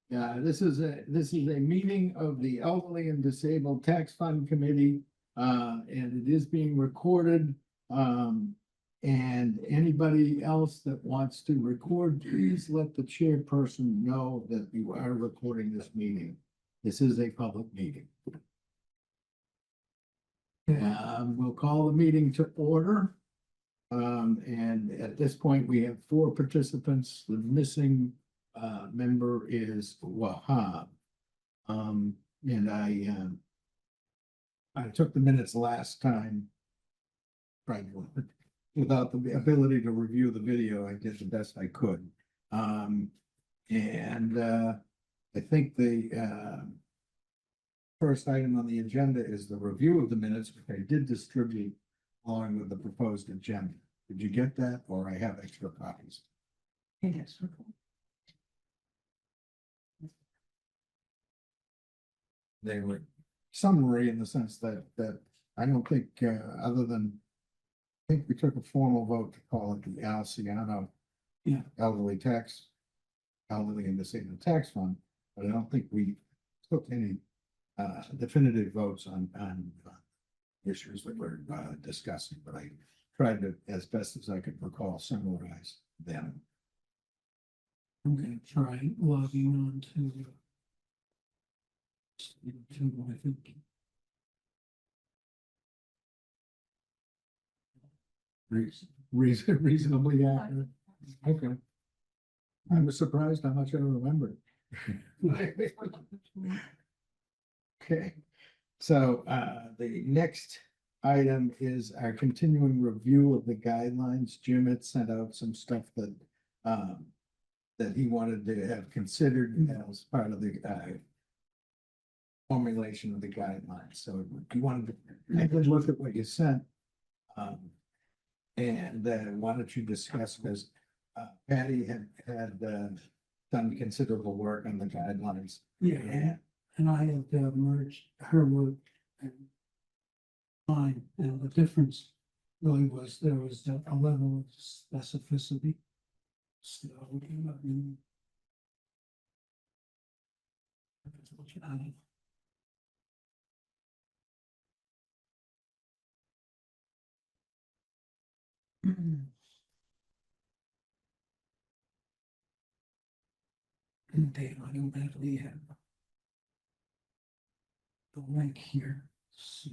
Yeah, this is a meeting of the Elderly and Disabled Tax Fund Committee, and it is being recorded. And anybody else that wants to record, please let the chairperson know that you are recording this meeting. This is a public meeting. We'll call the meeting to order. And at this point, we have 4 participants. The missing member is Wahab. And I took the minutes last time. Right, without the ability to review the video, I did the best I could. And I think the first item on the agenda is the review of the minutes, which I did distribute along with the proposed agenda. Did you get that, or I have extra copies? Yes. They were summary in the sense that I don't think, other than, I think we took a formal vote to call it the Alciano Elderly and Disabled Tax Fund, but I don't think we took any definitive votes on issues that we're discussing, but I tried to, as best as I could recall, summarize them. I'm gonna try logging on to I think. Reasonably accurate. Okay. I was surprised how much I remembered. Okay, so the next item is our continuing review of the guidelines. Jim had sent out some stuff that he wanted to have considered as part of the formulation of the guidelines. So you wanted to, I did look at what you sent. And why don't you discuss, because Patty had done considerable work on the guidelines. Yeah, and I had merged her work and mine, and the difference really was there was a level of specificity. So, they automatically have the link here, so.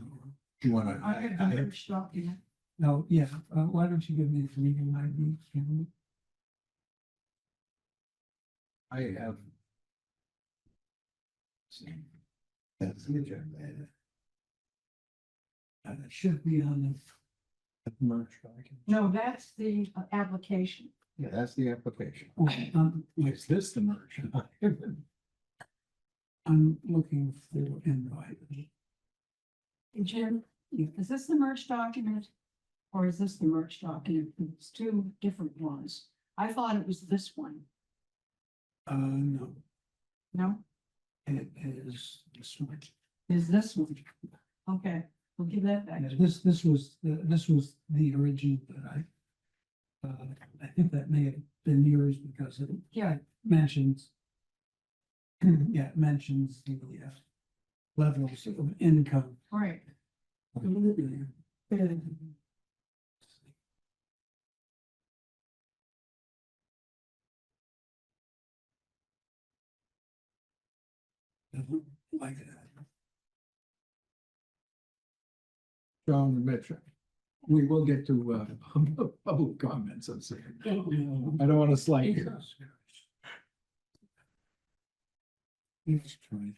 You want to? I have the merged document. No, yeah, why don't you give me the meeting ID? Kim? I have. That's the agenda. It should be on The merge document. No, that's the application. Yeah, that's the application. the, Is this the merge? I'm looking for invite. Jim, is this the merged document? Or is this the merged document? It's 2 different ones. I thought it was this one. No, No, it is this one. is this one? Okay, we'll give that back. Yeah, this was the original that I think that may have been yours because it mentions. Yeah, it mentions the levels of income. All right. Like that. John and Mitch, we will get to public comments. I'm saying. I don't want to slight you. Let's try.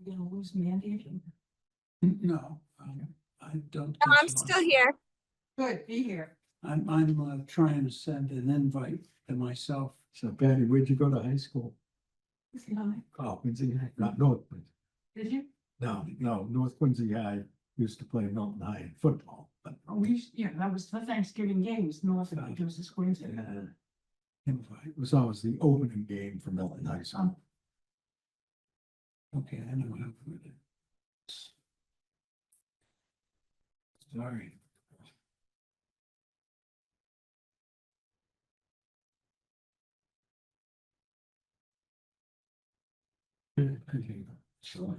We're gonna lose Mandy. No, I don't. No, I'm still here. Good, be here. I'm trying to send an invite to myself. So Patty, where'd you go to high school? Did Oh, Quincy High, not North Quincy. you? No, North Quincy High used to play Milton High in football, but. Oh, that was the Thanksgiving games, North of it was the Queens. Invite. It was always the opening game for Milton High School. Okay, I know how to put it. Sorry. Okay. So.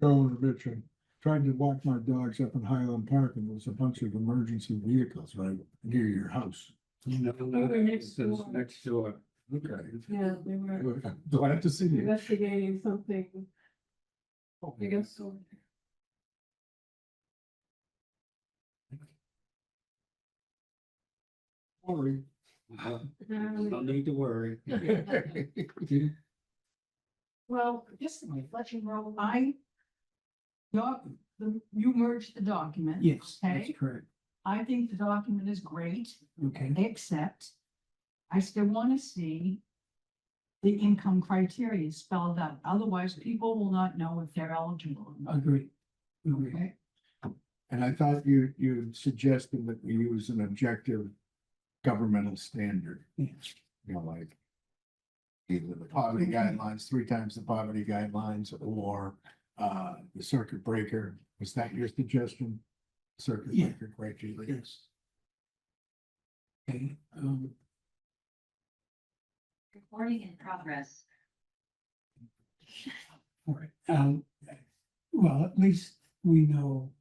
Going to Richard, tried to walk my dogs up in Highland Park and there was a bunch of emergency vehicles right near your house. No, they're next door. Next door. Okay. Yeah, they were Glad to see you. investigating something, I guess so. Sorry. No need to worry. Well, just let you know, you merged the document. Yes, that's Okay, correct. I think the document is great, Okay. except I still want to see the income criteria spelled out. Otherwise, people will not know if they're eligible. Agree. Agree. Okay, And I thought you suggested that we use an objective governmental standard, Yes. you know, like either the poverty guidelines, 3 times the poverty guidelines, or the circuit breaker. Was that your suggestion? Circuit Yeah. breaker criteria? Yes. Okay, Recording in progress. all right, well, at least we know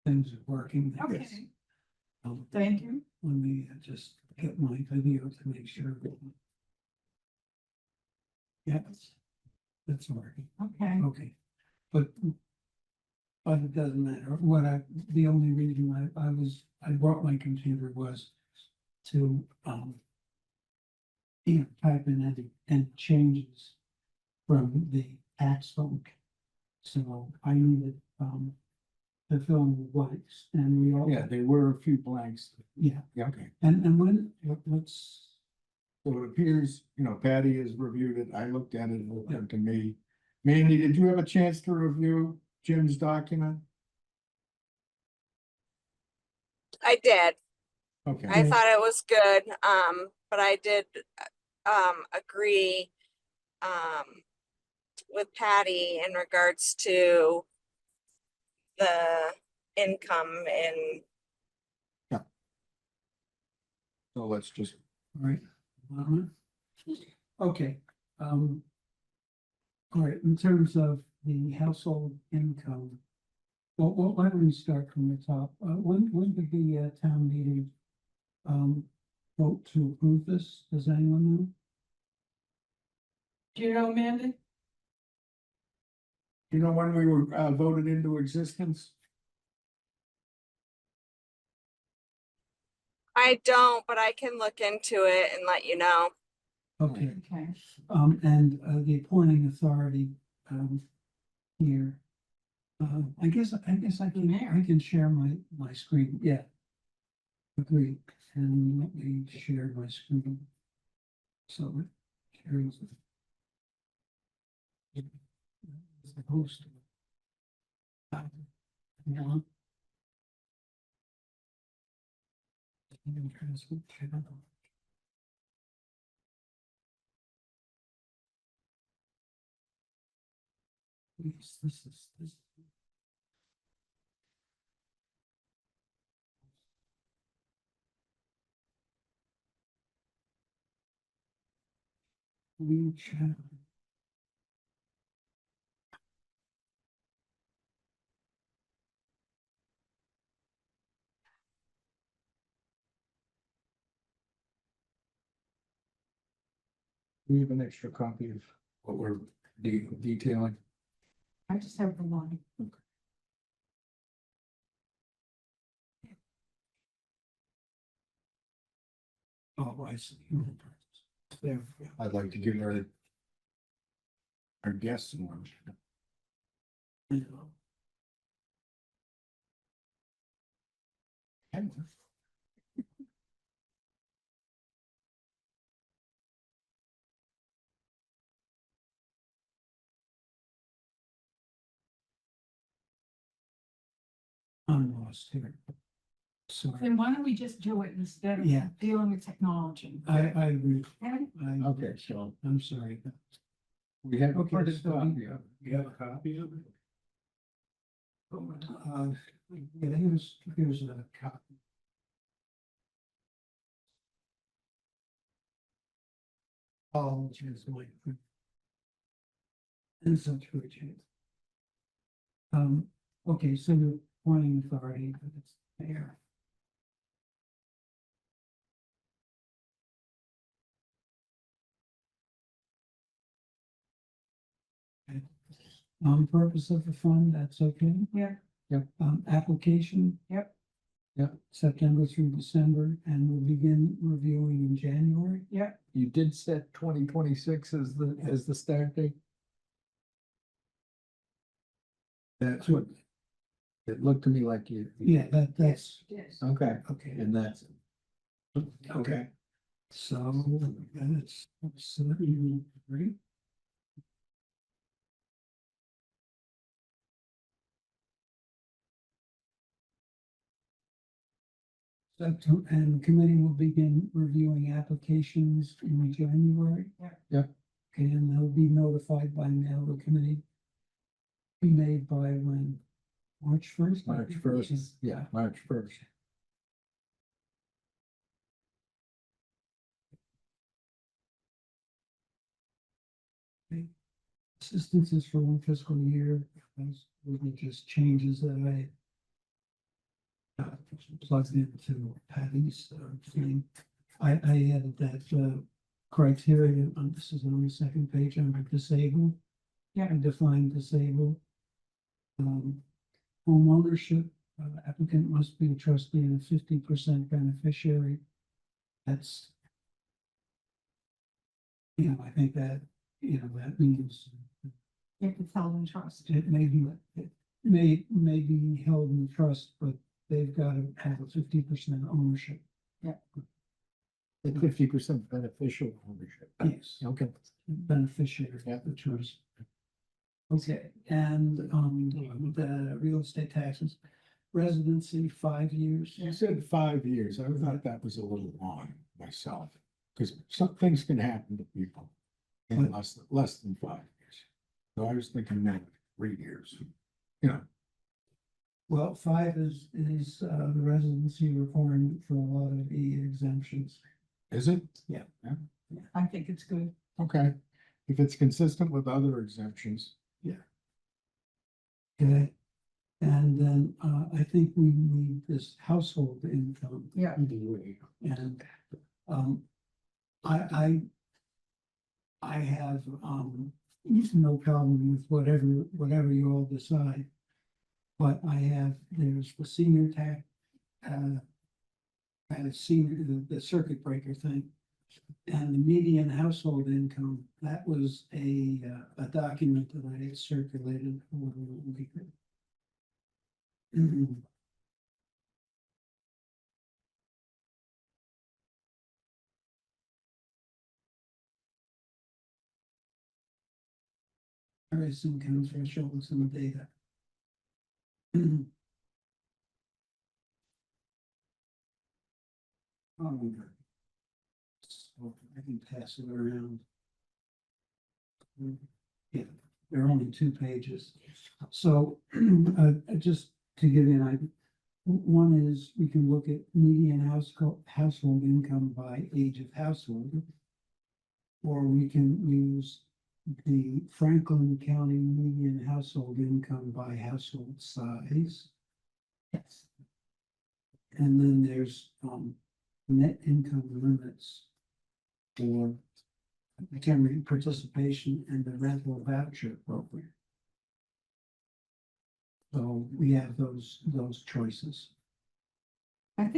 things are working. okay, Um, thank you. Let me just get my video to make sure. Yes, that's working. Okay, Okay, but it doesn't matter. The only reason I brought my computer was to, type in any changes from the tax book. So I needed, to fill in the blanks and we all. Yeah, there were a few blanks. Yeah, Yeah, okay. and let's, So it appears, you know, Patty has reviewed it. I looked at it, it looked good to me. Mandy, did you have a chance to review Jim's document? I did. Okay. I thought it was good. But I did agree with Patty in regards to the income and So let's just, all right. Okay, all right, in terms of the household income. Well, why don't we start from the top? When did the town meeting vote to approve this? Does anyone know? do you know, Mandy? you know, when we were voted into existence? I don't, but I can look into it and let you know. Okay, Okay, and the appointing authority here. I guess I can share my screen, yeah. Agree, and let me share my screen. So it carries. The host. Yeah. Yes, this is this. We chat. We have an extra copy of what we're detailing. I just have the one. Oh, I see. There, yeah. I'd like to give our guests one. I'm lost here. Sorry, Then why don't we just do it instead of Yeah. dealing with technology? I agree. Okay? Okay, so I'm sorry. we have a Okay, printed so copy of it. You have a copy of it? Yeah, here's a copy. Oh, here's my. And such for change. Okay, so the appointing authority, it's there. Okay. Purpose of the fund, that's okay. Yeah. Application. Yep. Yep, September through December, and we'll begin reviewing in January. Yep. You did set 2026 as the start date? That's what, it looked to me like you. Yeah, that's, Yes. Okay, okay, and that's. Okay. so that's, right? September, and the committee will begin reviewing applications in January. Yep. Okay, and they'll be notified by mail, the committee. Be made by when? March 1st? March 1st, yeah, March 1st. Assistance is for one fiscal year, those will be just changes that I plugged into Patty's thing. I added that criteria, this is on the second page, under disabled. Yeah. I defined disabled. Home ownership, applicant must be a trustee and a 50% beneficiary. That's, I think that, that means If it's held in trust. it may be held in trust, but they've got to have a 50% ownership. The 50% beneficial ownership. Yes, Okay. beneficiary Yeah. of the trust. Okay, and the real estate taxes, residency, 5 years. You said 5 years. I thought that was a little long myself, because some things can happen to people in less than 5 years. So I was thinking that 3 years. Well, 5 is the residency requirement for a lot of the exemptions. Is it? Yeah. I think it's good. Okay. If it's consistent with other exemptions. Okay, and then I think we need this household income. Yeah. And I have no problem with whatever you all decide. But there's the senior tax, and a senior, the circuit breaker thing. And the median household income, that was a document that I had circulated over a week ago. Various income thresholds in the data. So I can pass it around. Yeah, there are only 2 pages. So just to give you an idea, one is we can look at median household income by age of household. Or we can use the Franklin County median household income by household size. Yes. And then there's net income limits for determining participation in the rental voucher program. So we have those choices. I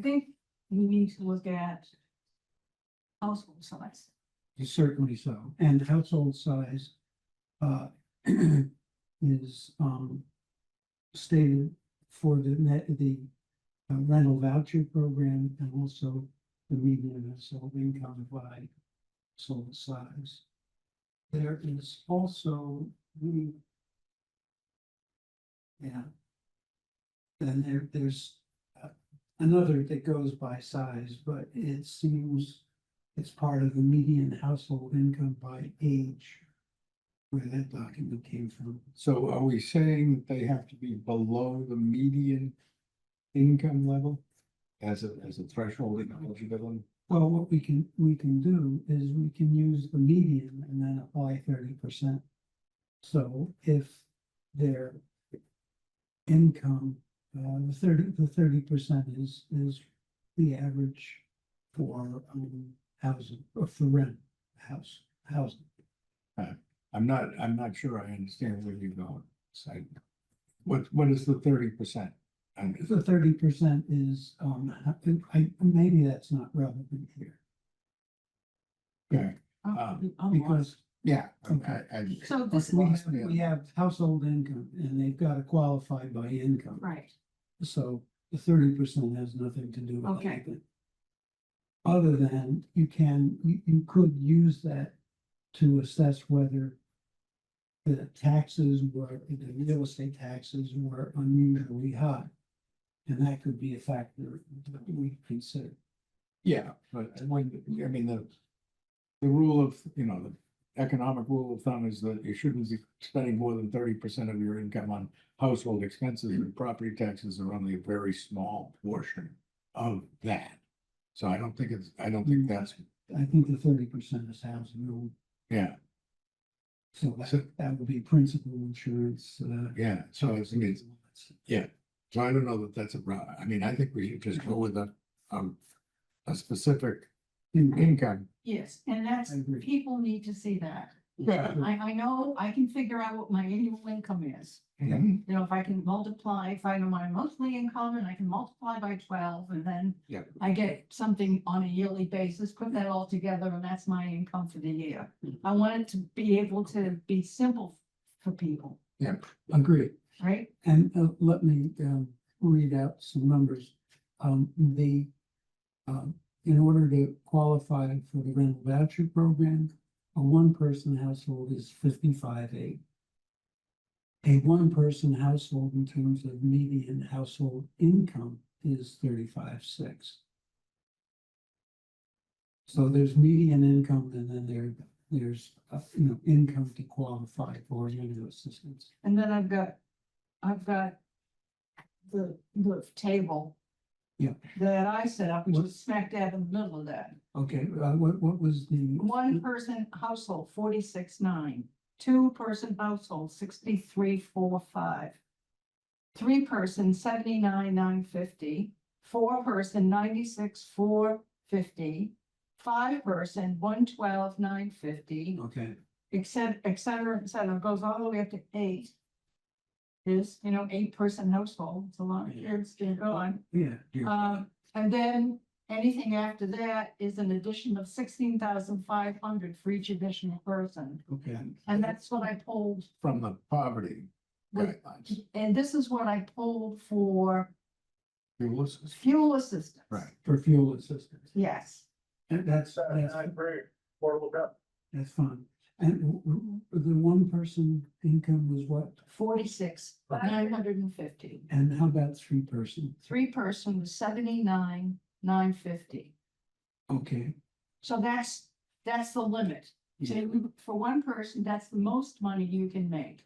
think we need to look at household size. Certainly so, and household size, is, stated for the rental voucher program and also the median household income by household size. There is also the, yeah. And there's another that goes by size, but it seems it's part of the median household income by age, where that document came from. So are we saying that they have to be below the median income level as a threshold in eligibility? Well, what we can do is we can use the median and then apply 30%. So if their income, the 30% is the average for housing, or for rent housing. I'm not sure I understand where you're going. So what is the 30%? The 30% is, maybe that's not relevant here. Okay, Because yeah. Okay. So this, we have household income and they've got to qualify by income. right, So the 30% has nothing to do with Okay. anything. Other than you could use that to assess whether the real estate taxes were unusually high. And that could be a factor that we consider. Yeah, but I mean, the rule of, the economic rule of thumb is that you shouldn't be spending more than 30% of your income on household expenses, and property taxes are only a very small portion of that. So I don't think that's, I think the 30% is housing rule. yeah, So that would be principal insurance. yeah, so it's, I mean, yeah. So I don't know that that's a problem. I mean, I think we should just go with a specific income. yes, and that's, I agree. people need to see that. Yeah. I know I can figure out what my annual income is. Mhm. You know, if I can multiply, if I know my monthly income and I can multiply by 12 and then Yeah. I get something on a yearly basis, put that all together and that's my income for the year. I want it to be able to be simple for people, Agree. right? And let me read out some numbers. In order to qualify for the rental voucher program, a one-person household is 55,800. A one-person household in terms of median household income is 35,600. So there's median income and then there's income to qualify for rental assistance. And then I've got the table. Yeah. That I set up, which is smack dab in the middle of that. Okay, what was the? One person household, 46,900. Two-person household, 63,450. Three-person, 79,950. Four-person, 96,450. Five-person, 112,950. Okay, Et cetera, it goes all the way up to eight. Is, 8-person household, it's a lot of kids to go on. yeah. And then anything after that is an addition of 16,500 for each additional person. Okay, And that's what I pulled, From the poverty guidelines. and this is what I pulled for Fuel assistance. fuel assistance. Right. for fuel assistance. Yes, And that's fine. And the one-person income was what? 46,950. And how about three-person? Three-person was 79,950. Okay, So that's the limit. So for one person, that's the most money you can make.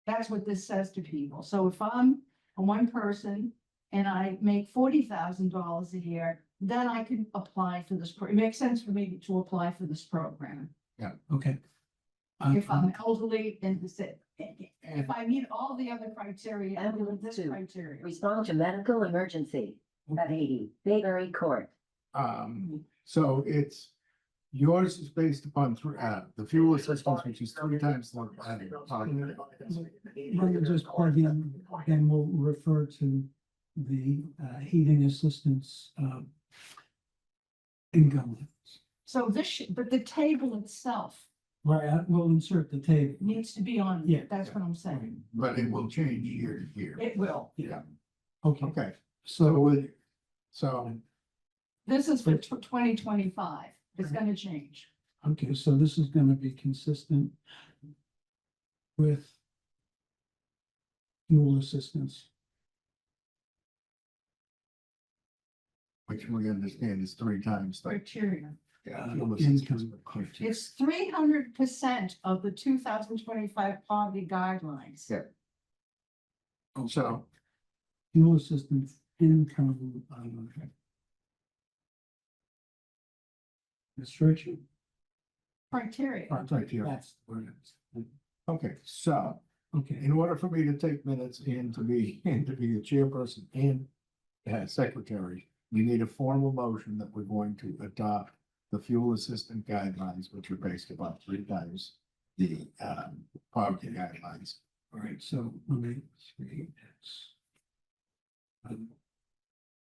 That's what this says to people. So if I'm a one person and I make $40,000 a year, then I can apply for this. It makes sense for me to apply for this program. okay. If I'm elderly and if I meet all the other criteria, and this Two. criteria. Respond to medical emergency at 80 Bayberry Court. So yours is based upon the fuel assistance, which is 3 times the. Let me just plug in and we'll refer to the heating assistance income levels. So this, but the table itself Right, we'll insert the table. needs to be on, Yeah. that's what I'm saying. But it will change year to year. It will. Yeah, Okay, okay, so so, with, so, This is for 2025. It's gonna change. okay, so this is gonna be consistent with fuel assistance. which we understand is 3 times the. Criteria. fuel assistance. Income. It's 300% of the 2025 poverty guidelines. Yeah. So, Fuel assistance income. Restriction. Criteria. right here. That's where it is. Okay, so Okay, in order for me to take minutes and to be the chairperson and secretary, we need a formal motion that we're going to adopt the fuel assistant guidelines, which are based about 3 times the poverty guidelines. all right, so let me see.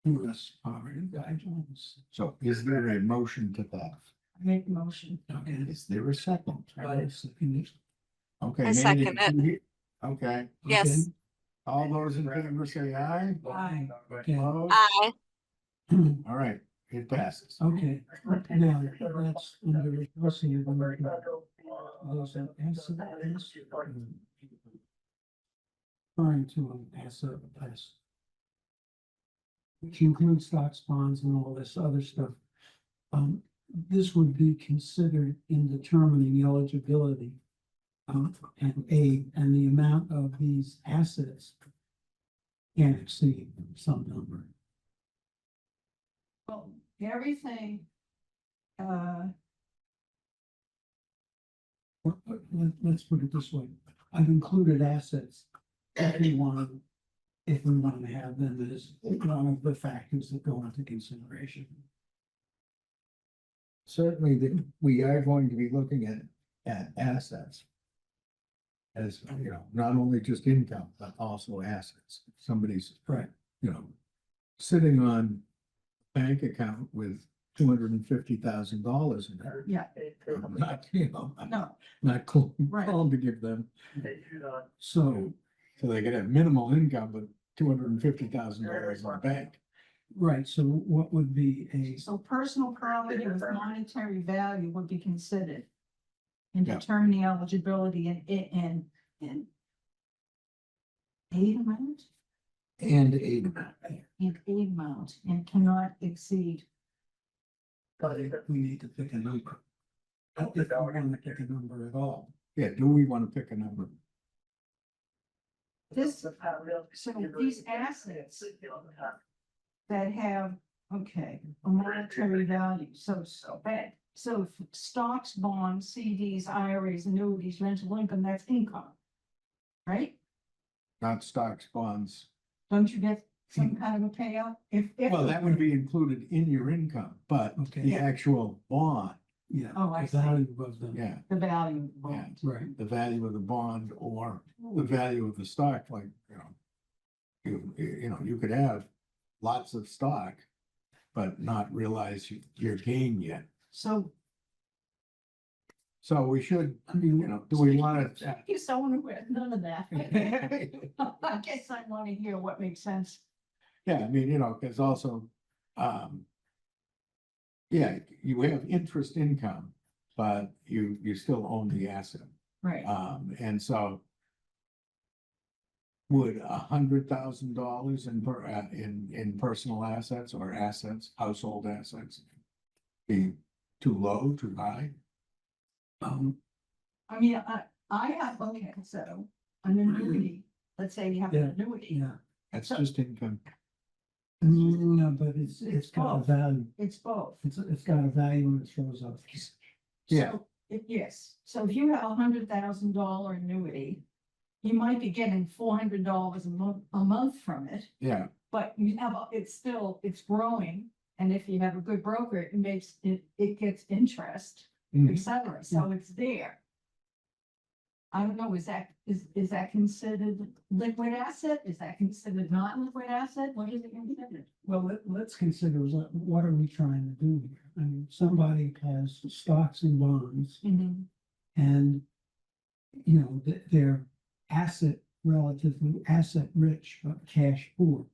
US poverty guidelines. So is there a motion to that? Make a motion. Okay. Is there a second? I second it. Okay. I second Mandy, Okay, Yes. all those in favor say aye. Aye. Okay. Opposed? Aye. All right, it passes. Okay, now, that's under, let's see, those are incidents. Referring to an asset class. Which includes stocks, bonds, and all this other stuff. This would be considered in determining eligibility. And aid, and the amount of these assets can't exceed some number. Well, everything, Let's put it this way, I've included assets if we want to have them as one of the factors that go into consideration. Certainly, we are going to be looking at assets. As, you know, not only just income, but also assets. If somebody's, Right. you know, sitting on a bank account with $250,000 in there. yeah, I'm not, you know, I'm no, not Right. calling to give them, So, so they could have minimal income with $250,000 in the bank. right, so what would be a, so personal property with monetary value would be considered in Yeah. determining eligibility in aid amount, And aid. in aid amount, and cannot exceed. we need to pick a number. If we want to pick a number at all. Yeah, do we want to pick a number? This, so these assets that have, okay, a monetary value, so bad. So if stocks, bonds, CDs, IRAs, annuities, rental income, that's income. Right? Not stocks, bonds. Don't you get some kind of a payout? If. Well, that would be included in your income, but Okay. the actual bond, Yeah. Oh, I the see. value of them. yeah, The value of the bond. Right, the value of the bond or the value of the stock, like, you know. You know, you could have lots of stock, but not realize your gain yet. So, So we should, I mean, you know, do we want to? you someone who has none of that. I guess I want to hear what makes sense. Yeah, I mean, you know, because also, yeah, you have interest income, but you still own the asset. Right. And so would $100,000 in personal assets or assets, household assets be too low, too high? I mean, I have, okay, so an annuity, let's say you have an annuity, yeah, That's So- just income. no, but it's got a both. value, it's both. it's got a value when it shows up. Yeah. So, yes, so if you have $100,000 annuity, you might be getting $400 a month from it, Yeah, but you have, it's growing. And if you have a good broker, it gets interest, et Mhm. cetera, so it's there. I don't know, is that considered liquid asset? Is that considered non-liquid asset? What is it considered? Well, let's consider what are we trying to do here? I mean, somebody has stocks and bonds and, you know, they're relatively asset rich, but cash poor.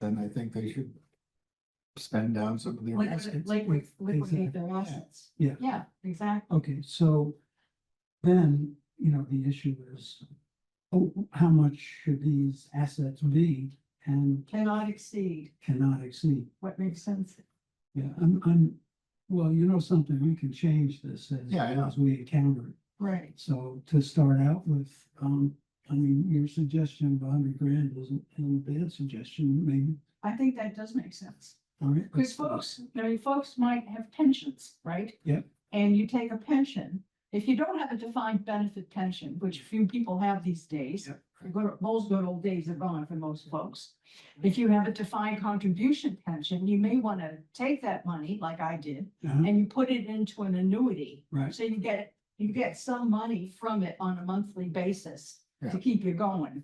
Then I think they should spend down some of their assets. Liquidate their assets. Yeah. Yeah, exactly. Okay, so then, you know, the issue is, oh, how much should these assets be and Cannot exceed. cannot exceed? What makes sense? Yeah, well, you know something, we can change this Yeah, I know. as we encounter it. Right. So to start out with, I mean, your suggestion of 100 grand isn't a bad suggestion, maybe. I think that does make sense. All right. Because folks might have pensions, right? Yep. And you take a pension, if you don't have a defined benefit pension, which few people have these days. Yep. Those good old days are gone for most folks. If you have a defined contribution pension, you may want to take that money, like I did, Uh-huh, and you put it into an annuity. right, So you get some money from it on a monthly basis Yeah. to keep you going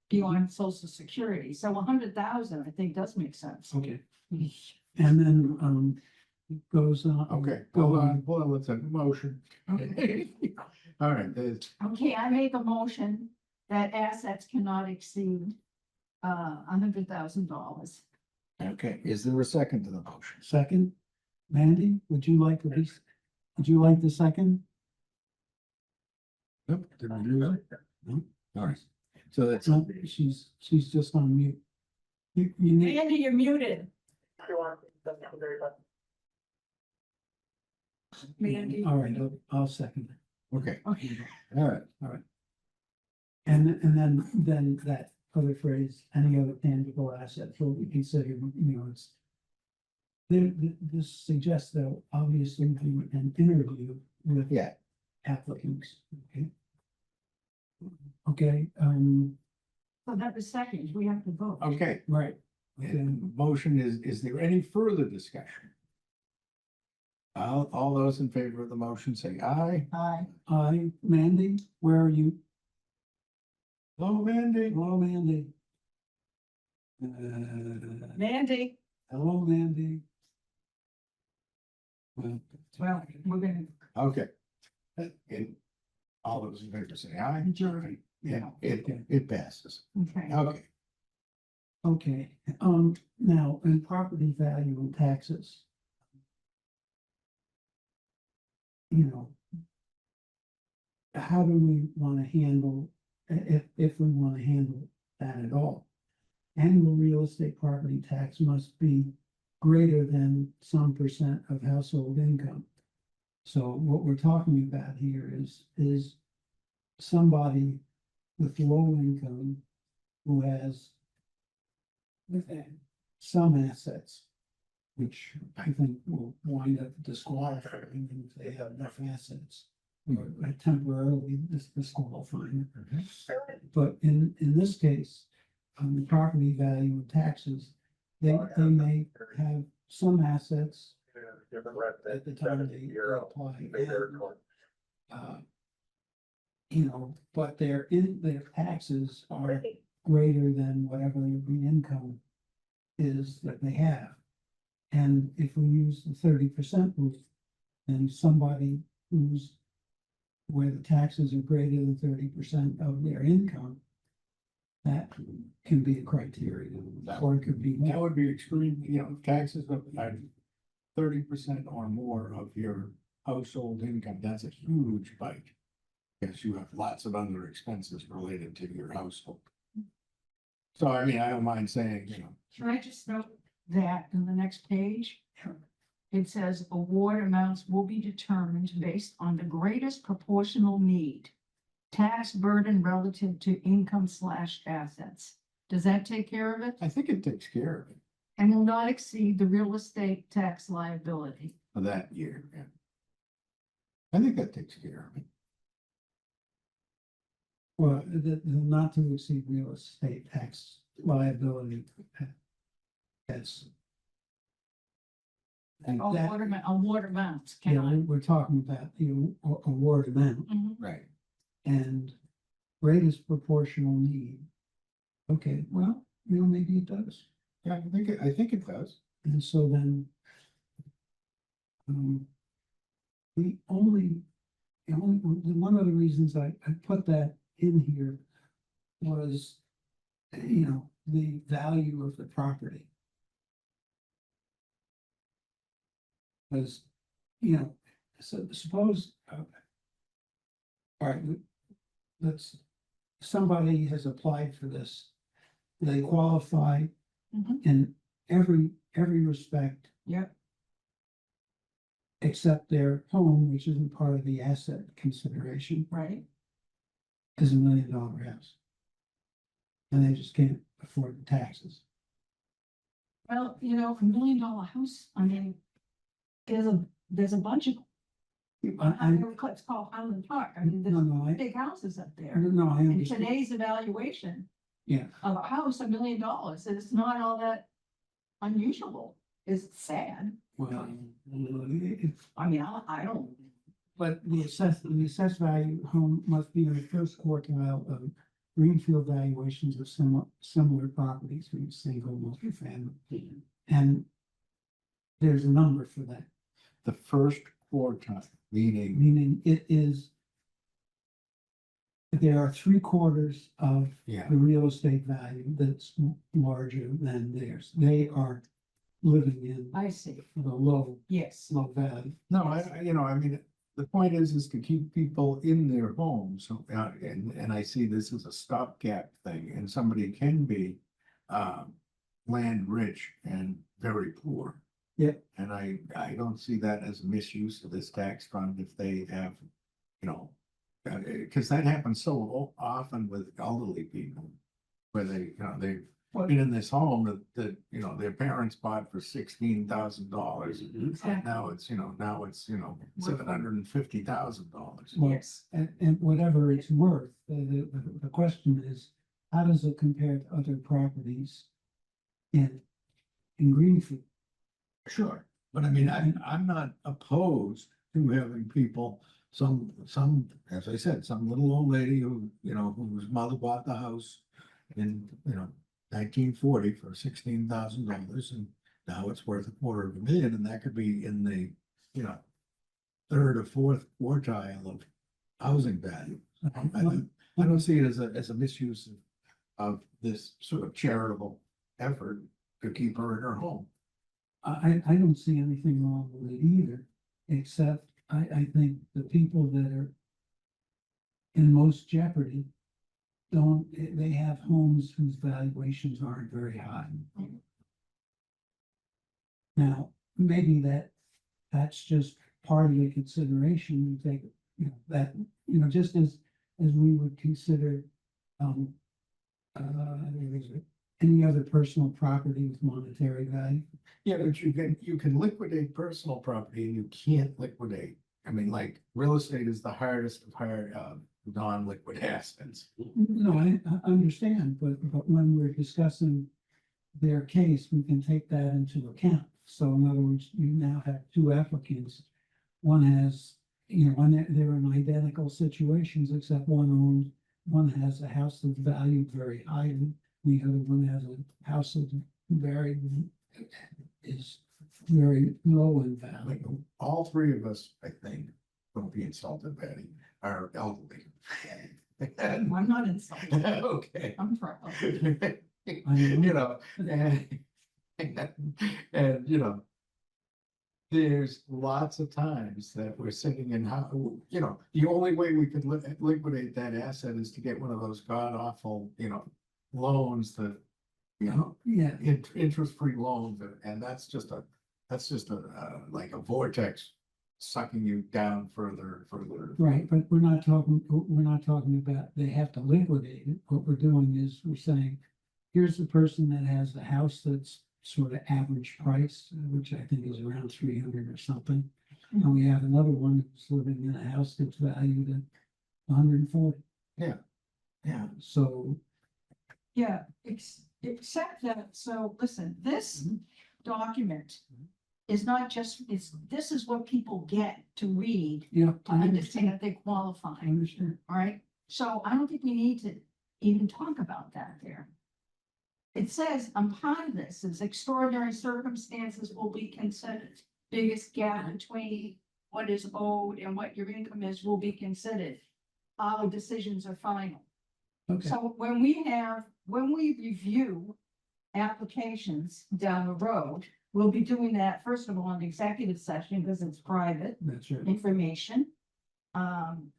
beyond social security. So 100,000, I think, does make sense. okay. And then, it goes on. Okay, Go hold on, let's have a motion. Okay. All right, there's, Okay, I make a motion that assets cannot exceed $100,000. okay, is there a second to the motion? Second, Mandy, would you like the second? Nope, did we lose it? No? All right, so that's, No, she's just on mute. You need, Andy, you're muted. Mandy. all right, I'll second it. okay, Okay. all right, And then that other phrase, any other tangible assets will be considered, you know, it's. This suggests there'll obviously be an interview with yeah, applicants, okay? Okay, So that was second. We have to vote. okay. right. Okay. And motion is there any further discussion? All those in favor of the motion say aye. Aye. Mandy, where are you? Hello, Mandy. Hello, Mandy. Mandy, Hello, Mandy. Well, well, we're gonna Okay. And all those in favor say aye. adjourn. Yeah, it passes. Okay. Okay, okay, now, in property value and taxes. You know. How do we wanna handle, if we wanna handle that at all? Annual real estate property tax must be greater than some percent of household income. So what we're talking about here is somebody with low income who has some assets, which I think will wind up disqualifying them if they have enough assets. Or temporarily disqualifying. But in this case, the property value and taxes, they may have some assets at the time they apply. You know, but their taxes are greater than whatever the income is that they have. And if we use the 30% rule, then somebody where the taxes are greater than 30% of their income, that can be a criteria, or it could be. that would be extreme, you know, taxes of 30% or more of your household income, that's a huge bite. Because you have lots of other expenses related to your household. So I mean, I don't mind saying, you know, Can I just note that in the next page? It says award amounts will be determined based on the greatest proportional need. Tax burden relative to income/assets. Does that take care of it? I think it takes care of it And will not exceed the real estate tax liability. for that year, yeah. I think that takes care of it. Well, the not to exceed real estate tax liability. That's. And that, Award amounts. yeah, Can I? we're talking about the award amount. Mhm. Right. and greatest proportional need. Okay, well, maybe it does. Yeah, I think it does. And so then. The only, one of the reasons I put that in here was, the value of the property. Because, so suppose, all right, somebody has applied for this. They qualify Mhm. in every respect. Yep. Except their home, which isn't part of the asset consideration, Right? is $1 million house. And they just can't afford the taxes. Well, $1 million house, I mean, there's a bunch of, it's called Highland Park. I mean, No, there's big houses up there. no, I In understand. today's evaluation Yeah, of a house, $1 million, it's not all that unusual. It's sad. well, I mean, I don't, but the assessed value home must be in the first quartile of greenfield valuations of similar properties, being single, multifamily. And there's a number for that, The first quartile, meaning, meaning it is. There are 3/4 of yeah, the real estate value that's larger than theirs. They are living in I see. the low Yes. value. no, I mean, the point is to keep people in their homes. So, and I see this as a stopgap thing, and somebody can be, land rich and very poor. Yeah. And I don't see that as a misuse of this tax fund if they have, because that happens so often with elderly people. Where they've been in this home that, their parents bought for $16,000. Exactly. Now it's, $750,000. Well, Yes. and whatever it's worth, the question is, how does it compare to other properties in Greenfield? Sure, but I mean, I'm not opposed to having people, as I said, some little old lady whose mother bought the house in, 1940 for $16,000, and now it's worth $250,000, and that could be in the, third or fourth quartile of housing value. I don't see it as a misuse of this sort of charitable effort to keep her in her home. I don't see anything wrong with it either, except I think the people that are in most jeopardy they have homes whose valuations aren't very high. Now, maybe that's just part of the consideration. You take, that, just as we would consider, any other personal property with monetary value. Yeah, but you can liquidate personal property and you can't liquidate. I mean, like, real estate is the hardest of non-liquid assets. No, I understand, but when we're discussing their case, we can take that into account. So in other words, you now have two applicants. One has, they're in identical situations, except one has a house that's valued very highly. The other one has a house that's is very low in value. All three of us, I think, don't be insulted, Betty, are elderly. I'm not insulted. Okay. I'm proud. And there's lots of times that we're sitting in how, the only way we could liquidate that asset is to get one of those god awful, loans that, Yeah, interest-free loans, and that's just a like a vortex sucking you down further. right, but we're not talking about they have to liquidate it. What we're doing is we're saying, here's the person that has a house that's sort of average price, which I think is around 300 or something. And we have another one who's living in a house that's valued at 140. Yeah. So, Yeah, except that, so listen, this document is not just, this is what people get to read, yeah, to understand that they qualify, I understand. all right? So I don't think we need to even talk about that there. It says, upon this, is extraordinary circumstances will be considered. Biggest gap between what is owed and what your income is will be considered. All decisions are final. Okay, So when we review applications down the road, we'll be doing that, first of all, in executive session, because it's private that's right. information. And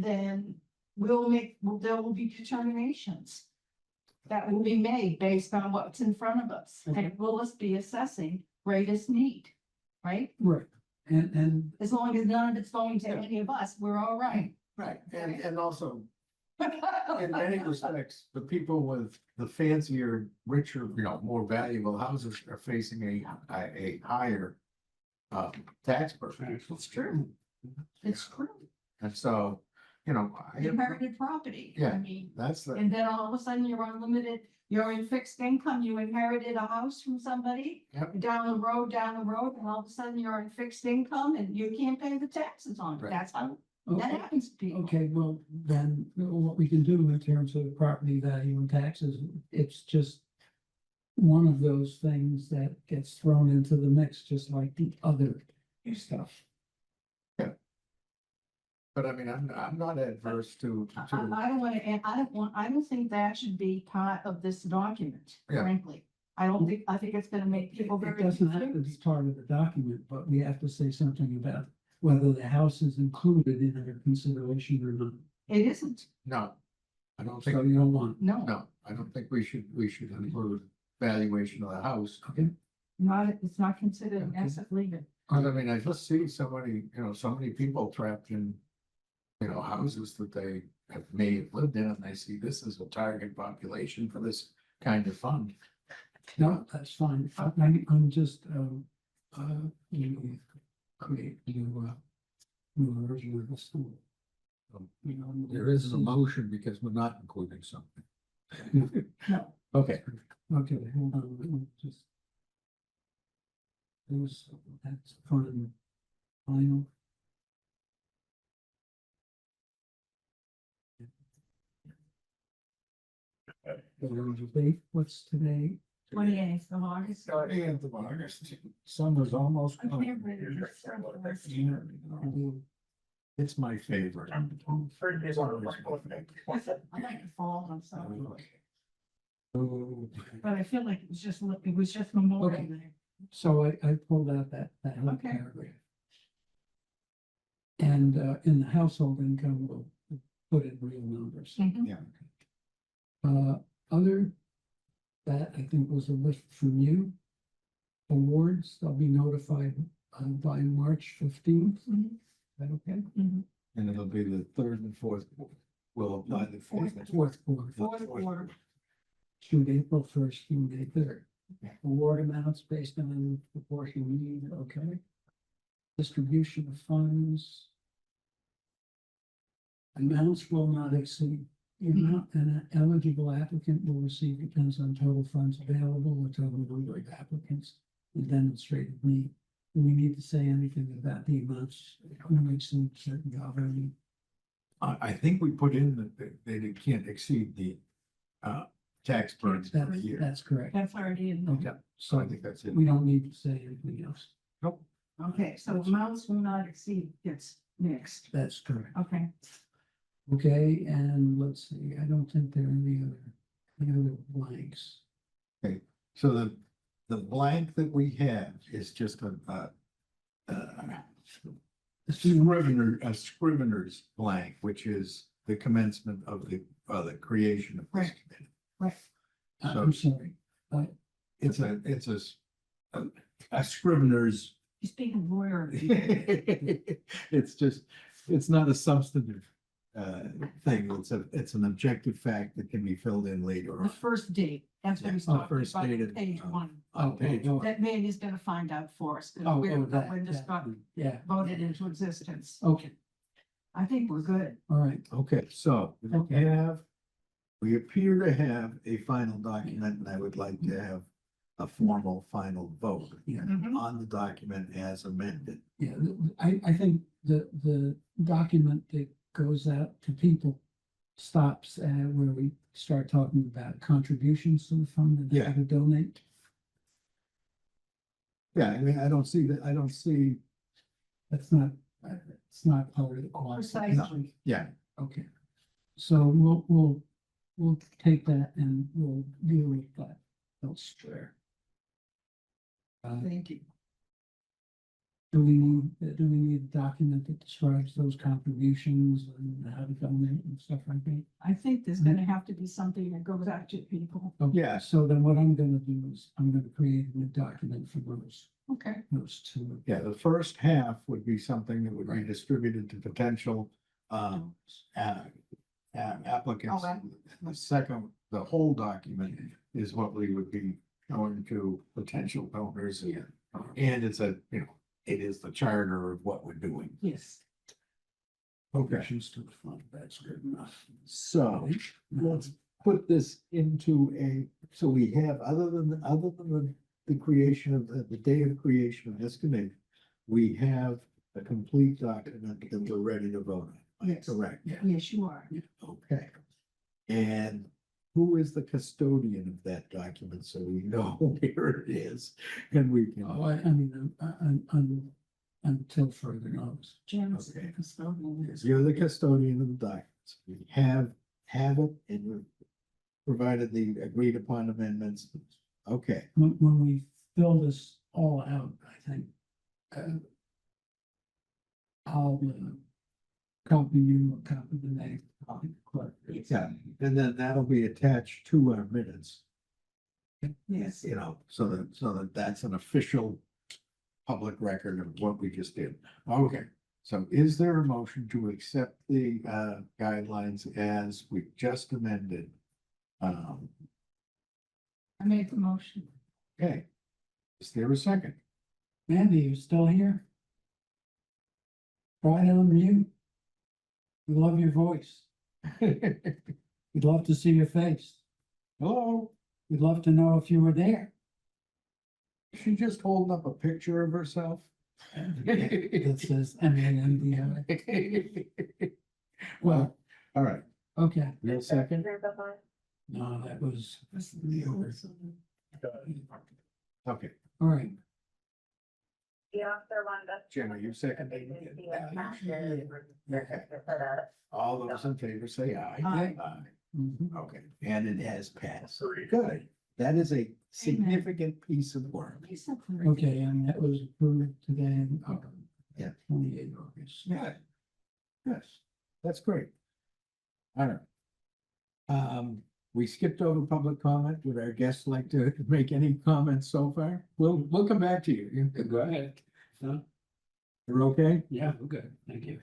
then there will be determinations that will be made based on what's in front of us. Okay. And we'll just be assessing greatest need, right? Right, and As long as none of it's going to any of us, we're all right. Right, and also, in many respects, the people with the fancier, richer, more valuable houses are facing a higher tax burden. It's true. It's true. And so, Inherited property. I Yeah. mean, that's the, and then all of a sudden you're unlimited, you're in fixed income, you inherited a house from somebody. Yep. Down the road, and all of a sudden you're in fixed income and you can't pay the taxes on it. Right. That's how, that okay, happens to people. okay, well, then what we can do in terms of property value and taxes, it's just one of those things that gets thrown into the mix, just like the other stuff. but I mean, I'm not adverse to, I don't wanna, and I don't think that should be part of this document, Yeah. frankly. I think it's gonna make people It very doesn't have to be confused. part of the document, but we have to say something about whether the house is included in our consideration or not. It isn't, no. I don't So think, you don't want, no, I don't think we should include valuation of the house. okay? it's not considered an Okay. asset legal. Cause I mean, I just see so many people trapped in, houses that they may have lived in, and they see this as a target population for this kind of fund. No, that's fine. I'm just, you create new version of the school. You know, There isn't a motion because we're not including something. No. Okay, Okay, hold on, let me just. That's fine. Final. What's today? 28th of August. 28th of August, summer's almost I gone. can't believe it's so close. It's my favorite. I like the fall, I'm sorry, Oh, but I feel like it was just Memorial Okay. Day. So I pulled out that whole Okay. paragraph. And in the household income, we'll put in real numbers. Mhm. Yeah, Other, that I think was a list from you. Awards, they'll be notified by March 15th. Mhm. Is that okay? Mhm. and it'll be the third and fourth, will apply the fourth. Fourth quarter. Fourth quarter. Shoot, April 1st, through May 3rd. Award amounts based on proportion need, okay? Distribution of funds. Amounts will not exceed, the amount an eligible applicant will receive depends on total funds available or total number of applicants and demonstrated need. Do we need to say anything about the amounts, who makes them certain governing? I think we put in that it can't exceed the tax burden per year. That's correct. That's already in there. Okay, So so I think that's it. we don't need to say anything else. Nope. Okay, so amounts will not exceed gets next. That's correct. Okay, Okay, and let's see, I don't think there are any other blanks. So the blank that we have is just a scrivener's blank, which is the commencement of the creation of this Right. committee. right. I'm sorry, It's a scrivener's. You speak of lawyer. It's not a substantive thing. It's an objective fact that can be filled in later The on. first date, that's what Yeah, he's talking first about, dated, page one. On page. That man is gonna find out for us. 'cause Oh, we're- that, When this got yeah, voted into existence. okay, I think we're good. all right, Okay, so Okay. we appear to have a final document, and I would like to have a formal final vote yeah, on the document as amended. yeah, I think the document that goes out to people stops at where we start talking about contributions to the fund and how Yeah. to donate. Yeah, I mean, I don't see that, I don't see, That's not, it's not part of the Precisely. qualification. yeah, Okay. So we'll take that and we'll deal with that elsewhere. Thank you. Do we need a document that describes those contributions and how to donate and stuff like that? I think there's gonna have to be something that goes out to people. Yeah. So then what I'm gonna do is I'm gonna create a new document for Okay. those two. yeah, the first half would be something that would be Right. distributed to potential, applicants. Oh, The second, the whole document is what we would be going to potential donors. And it's a, you know, it is the charter of what we're doing. Yes. Okay, Contributions to the fund, that's good enough. so let's put this into a, so we have, other than the creation of, the day of creation of this committee, we have a complete document that we're ready to vote on. Yes. Correct. Yes, you are. Okay. And who is the custodian of that document, so we know where it is, and we can. Oh, I mean, until further notice. Jim's Okay. custodian. You're the custodian of the documents. We have it, and we've provided the agreed upon amendments. Okay, When we fill this all out, I think, I'll copy you, copy the name. Copy the clerk. yeah, and then that'll be attached to our minutes, Yes. you know, so that that's an official public record of what we just did. Okay, so is there a motion to accept the guidelines as we just amended? I made the motion. Okay, is there a second? Mandy, you still here? Right on mute. We love your voice. We'd love to see your face. Hello, We'd love to know if you were there. she just holding up a picture of herself. That says MANDI. Well, all right, Okay, real second, no, that was the other. okay, All right. Jim, are you seconding? All those in favor say aye. Aye. Mhm. Okay, and it has passed. Good. That is a significant piece of work. Okay, and that was approved today. Yeah. 28 August. Yeah. Yes, that's great. All right. We skipped over public comment. Would our guests like to make any comments so far? We'll come back to you. Go ahead. No? You're okay? Yeah, we're good. Thank you.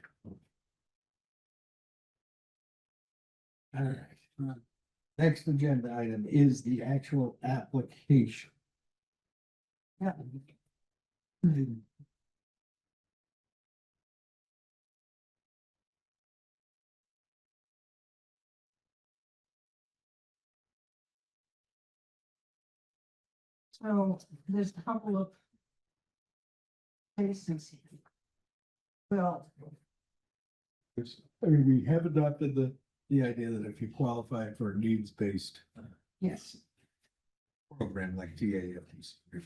All right. Next agenda item is the actual application. Yeah. So there's a couple of cases here. Well, I mean, we have adopted the idea that if you qualify for a needs-based yes, program like TAFs, or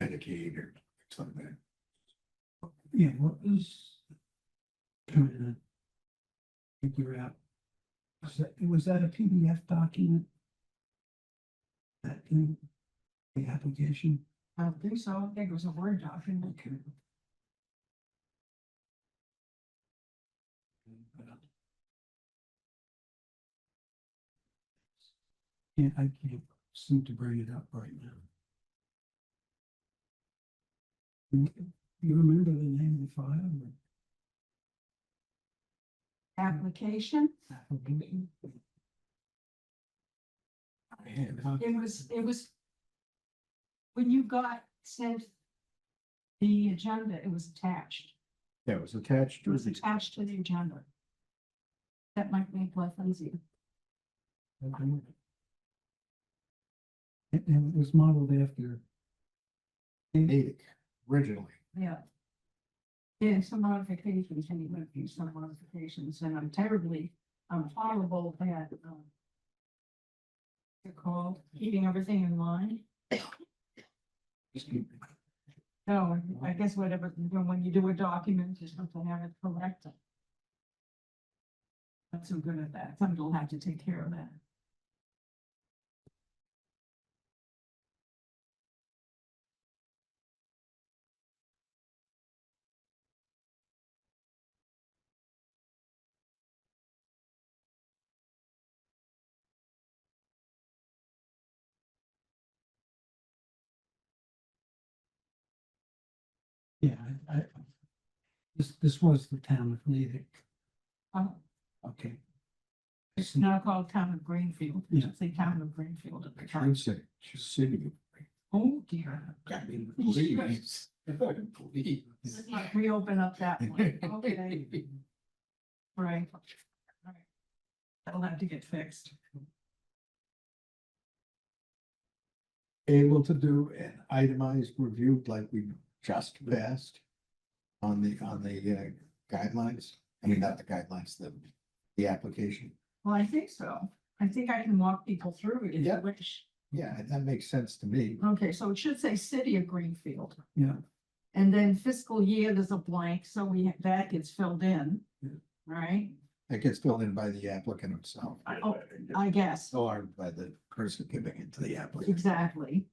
Medicaid or something like that. Yeah, what was trying to figure out? Was that a PDF document? That thing, the application? I don't think so. I think it was a Word document. Okay. Yeah, I can't seem to bring it up right now. You remember the name of the file? Application, Application? it was. When you sent the agenda, it was attached. Yeah, it was attached It to was the, attached to the agenda. That might make life easier. And it was modeled after. Natick originally. Yeah. Yeah, some modifications, and he went through some modifications, and I'm terribly I'm horrible at, they're called, keeping everything in line. No, I guess whatever, when you do a document, you have to have it corrected. Not so good at that. Somebody will have to take care of that. Yeah, this was the town of Natick. Oh, Okay. it's now called Town of Greenfield. It Yeah. should say Town of Greenfield at the I top. would say, just city. Oh, dear. I mean, please. Please. Let's not reopen up that one. Okay, right. Right. That'll have to get fixed. Able to do an itemized review like we just passed on the guidelines, I mean, not the guidelines, the application. Well, I think so. I think I can walk people through it if you Yeah. wish. Yeah, that makes sense to me. Okay, so it should say City of Greenfield. Yeah. And then fiscal year, there's a blank, so that gets filled in. Yeah. Right? It gets filled in by the applicant himself. I guess, Or by the person giving it to the applicant. exactly.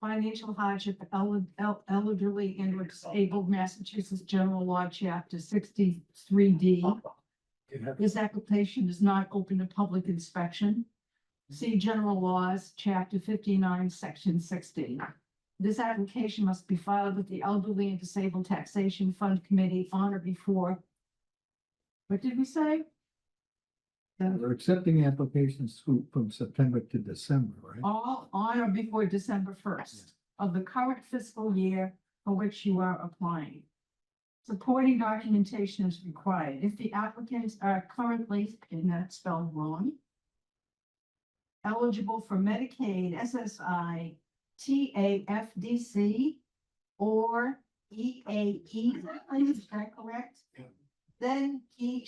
Financial hardship, elderly and disabled, Massachusetts General Law, Chapter 63D. This application is not open to public inspection. See General Laws, Chapter 59, Section 60. This application must be filed with the Elderly and Disabled Taxation Fund Committee on or before. What did we say? We're accepting applications from September to December, right? All on or before December 1st of the current fiscal year for which you are applying. Supporting documentation is required if the applicants are currently, and that's spelled wrong, eligible for Medicaid, SSI, TAFDC, or EAE, is that correct? Yeah. Then he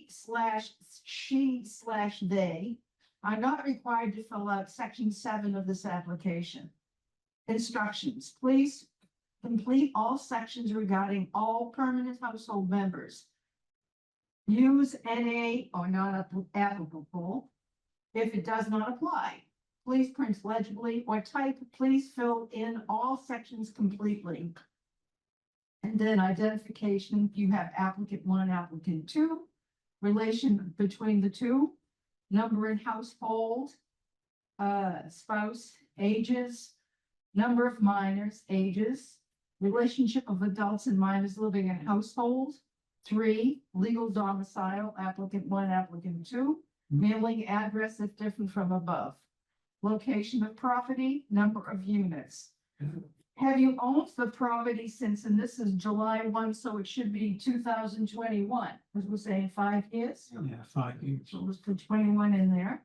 slash she slash they are not required to fill out section 7 of this application. Instructions, please complete all sections regarding all permanent household members. Use NA or not applicable if it does not apply. Please print legibly or type, please fill in all sections completely. And then identification, you have applicant 1, applicant 2, relation between the two, number in household, spouse, ages, number of minors, ages, relationship of adults and minors living in household. 3, legal domicile, applicant 1, applicant 2, mailing address if different from above. Location of property, number of units. Have you owned the property since, and this is July 1, so it should be 2021, as we're saying 5 years? Yeah, 5 years. So let's put 21 in there.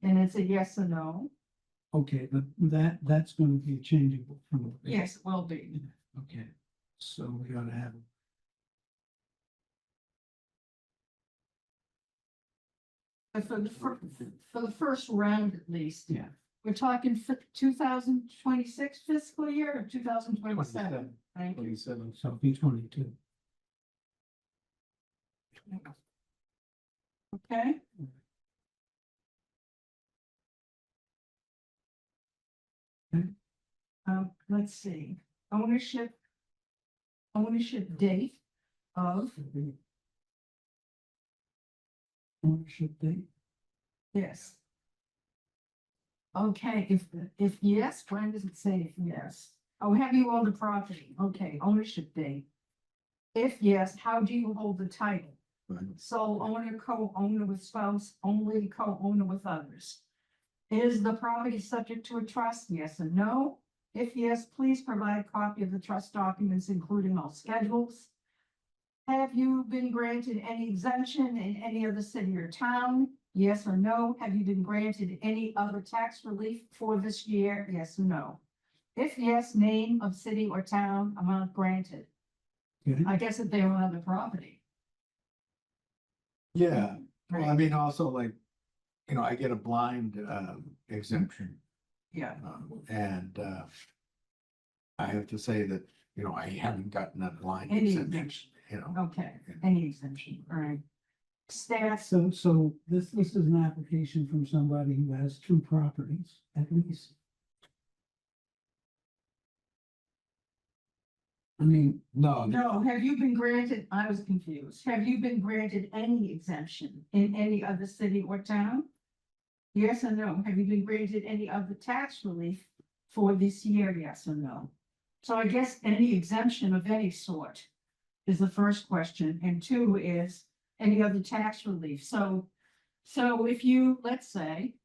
And it's a yes or no. Okay, but that's going to be changeable from. Yes, it will be. Okay, so we ought to have. But for the first round at least. Yeah. We're talking 2026 fiscal year or 2027? Thank you. 27. So it'll be 22. Okay. Let's see, ownership date of, Ownership date. yes. Okay, if yes, when does it say if yes? Oh, have you owned the property? Okay, ownership date. If yes, how do you hold the title? Sole owner, co-owner with spouse, only co-owner with others. Is the property subject to a trust? Yes or no? If yes, please provide a copy of the trust documents, including all schedules. Have you been granted any exemption in any other city or town? Yes or no? Have you been granted any other tax relief for this year? Yes or no? If yes, name of city or town, amount granted. Okay. I guess if they own the property. Yeah, well, I Right. mean, also like, I get a blind exemption. Yeah, And I have to say that, I haven't gotten a blind Any exemption, okay, any exemption, all right. Stats, So this is an application from somebody who has two properties at least. I mean, No, no, have you been granted, I was confused, have you been granted any exemption in any other city or town? Yes or no? Have you been granted any other tax relief for this year? Yes or no? So I guess any exemption of any sort is the first question, and two is any other tax relief. So if you, let's say,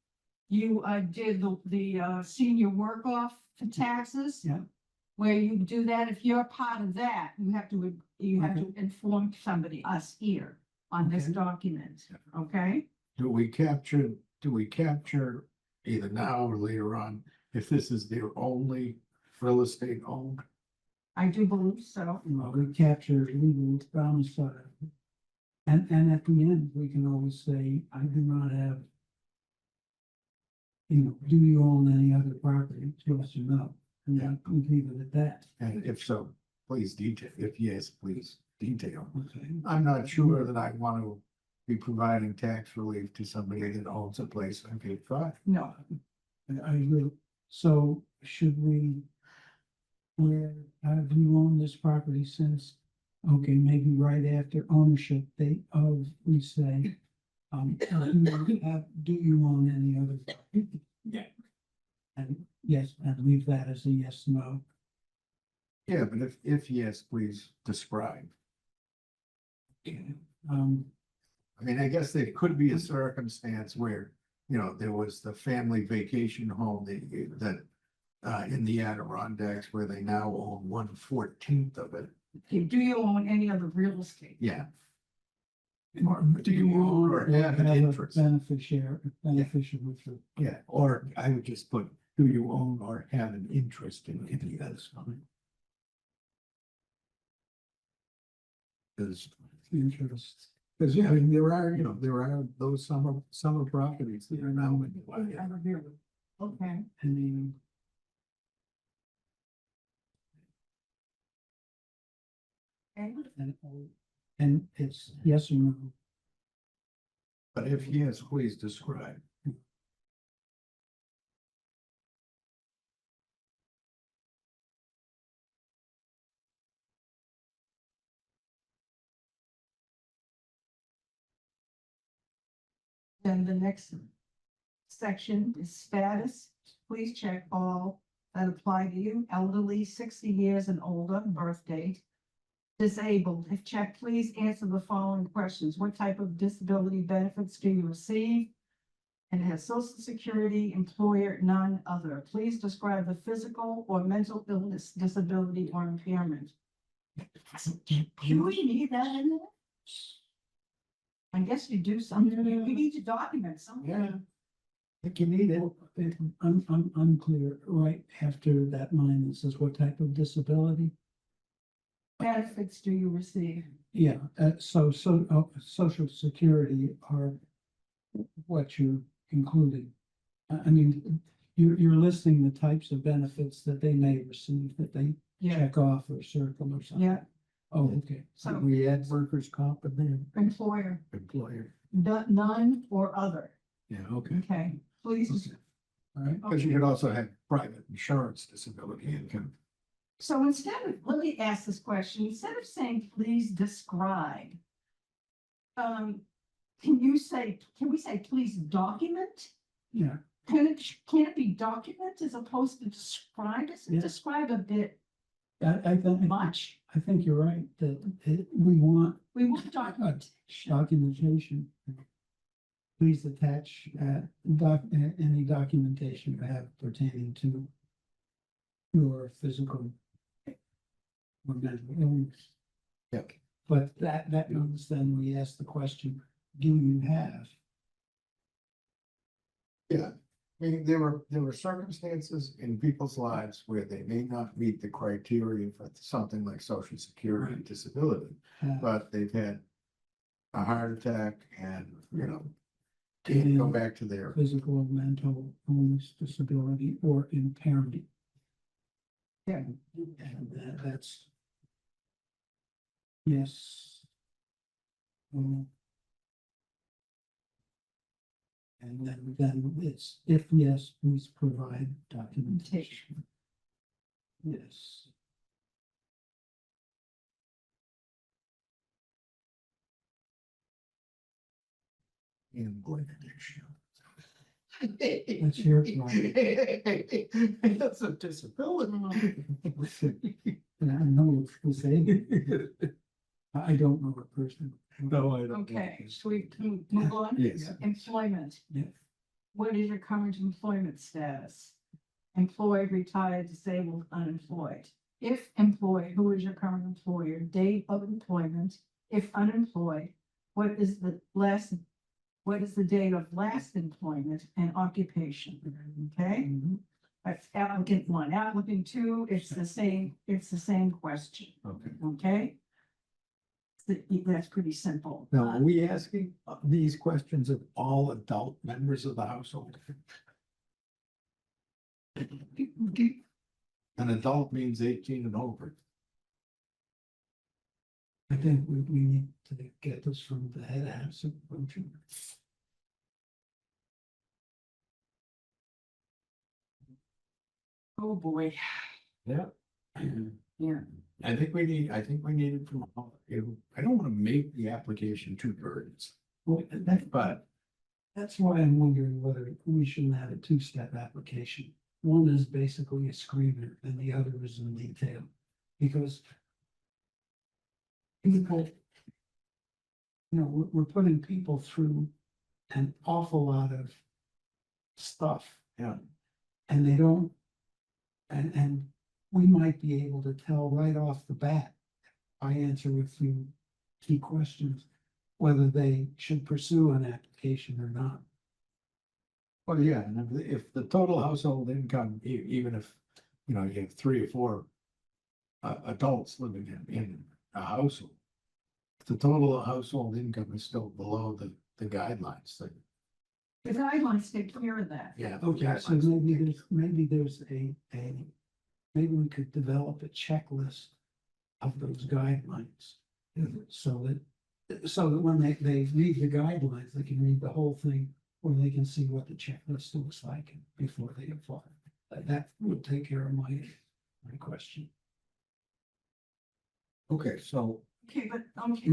you did the senior work off for taxes. Yeah. Where you do that, if you're part of that, you have to inform somebody, us here, on this Okay. document, okay? do we capture either now or later on, if this is their only real estate owned? I do believe so. we capture legal domicile. And at the end, we can always say, I do not have. Do you own any other property? Yes or no? And then we leave it at that. And if so, please detail, if yes, please detail. Okay. I'm not sure that I want to be providing tax relief to somebody that owns a place on Cape Cod. No, I agree. So should we, where have you owned this property since? Okay, maybe right after ownership date of, we say, do you own any other? property? Yeah. And yes, and leave that as a yes, no. Yeah, but if yes, please describe. Um, I mean, I guess there could be a circumstance where, there was the family vacation home that in the Adirondacks where they now own 1/14 of it. okay, do you own any other real estate? Yeah. or do you own or have an a interest? beneficiary, beneficial with your Yeah, or I would just put, do you own or have an interest in any of this? Because, interest? yeah, I mean, there are those summer properties that are now. Okay, Any, okay, and it's yes or no. But if yes, please describe. then the next section is status. Please check all that apply to you, elderly, 60 years and older, birth date. Disabled, if checked, please answer the following questions. What type of disability benefits do you receive? And it has social security, employer, none other. Please describe the physical or mental illness, disability, or impairment. Do we need that in there? I guess you do something. We need to document something. Yeah. I think you need it. I'm unclear, right after that line, it says what type of disability? Benefits do you receive? Yeah, social security are what you're including. I mean, you're listing the types of benefits that they may receive that they check off or circle or something. Yeah, Oh, okay. so We add workers' comp in there, employer, employer. none or other. Yeah, okay. Okay, please. Okay. All right. Because you could also have private insurance disability income. So instead of, let me ask this question, instead of saying, please describe. Can we say, please document? Yeah, Can it be document as opposed to describe? Does it Yeah. describe a bit I think, much? I think you're right, that we want We want document. documentation. Please attach, any documentation you have pertaining to your physical or mental illness. Yep. But that means then we ask the question, do you have? Yeah, I mean, there were circumstances in people's lives where they may not meet the criteria for something like social security and disability, Have? but they've had a heart attack and, can't go back to their, Physical, mental illness, disability, or impairment. Yeah. And that's. Yes. And then it's, if yes, please provide documentation. Yes. That's your problem. That's a disability. And I know it's disabled. I don't know a person. No, I don't. Okay, so we can move on? Yes. Employment. Yeah. What is your current employment status? Employed, retired, disabled, unemployed. If employed, who is your current employer? Date of employment. If unemployed, what is the date of last employment and occupation? Okay, Mhm. that's applicant one. Applicant two, it's the same question, Okay. okay? That's pretty simple. Now, are we asking these questions of all adult members of the household? An adult means 18 and over. I think we need to get this from the head house. Oh, boy. Yeah. Yeah. I think we need it from all, I don't want to make the application too burdensome, Well, but that's why I'm wondering whether we shouldn't have a two-step application. One is basically a screener and the other is in detail. Because people, we're putting people through an awful lot of stuff. Yeah. And they don't, and we might be able to tell right off the bat, I answer a few key questions, whether they should pursue an application or not. well, yeah, and if the total household income, even if, you have 3 or 4 adults living in a household, if the total household income is still below the guidelines, then, The guidelines take care of that. yeah. Okay, so maybe there's maybe we could develop a checklist of those guidelines. So that when they read the guidelines, they can read the whole thing, or they can see what the checklist looks like before they apply. That would take care of my question. Okay, so, Okay, but, okay,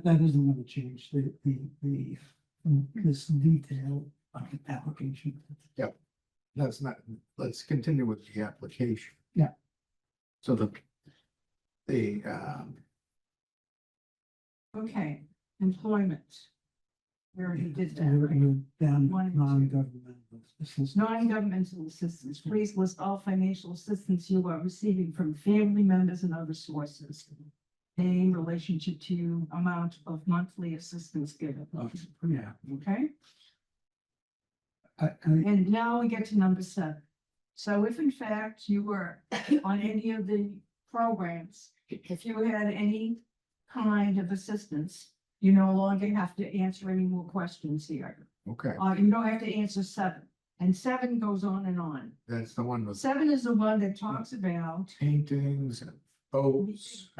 That isn't gonna change this detail of the application. let's continue with the application. Yeah. So okay, employment. We already did that, We're right? down One and two. non-governmental assistance. Non-governmental assistance, please list all financial assistance you are receiving from family members and other sources. Name, relationship to, amount of monthly assistance given, Yeah. okay? I, And now we get to number 7. So if in fact you were on any of the programs, if you had any kind of assistance, you no longer have to answer any more questions here. okay, You don't have to answer 7. And 7 goes on and on. that's the one with 7 is the one that talks about, paintings and boats.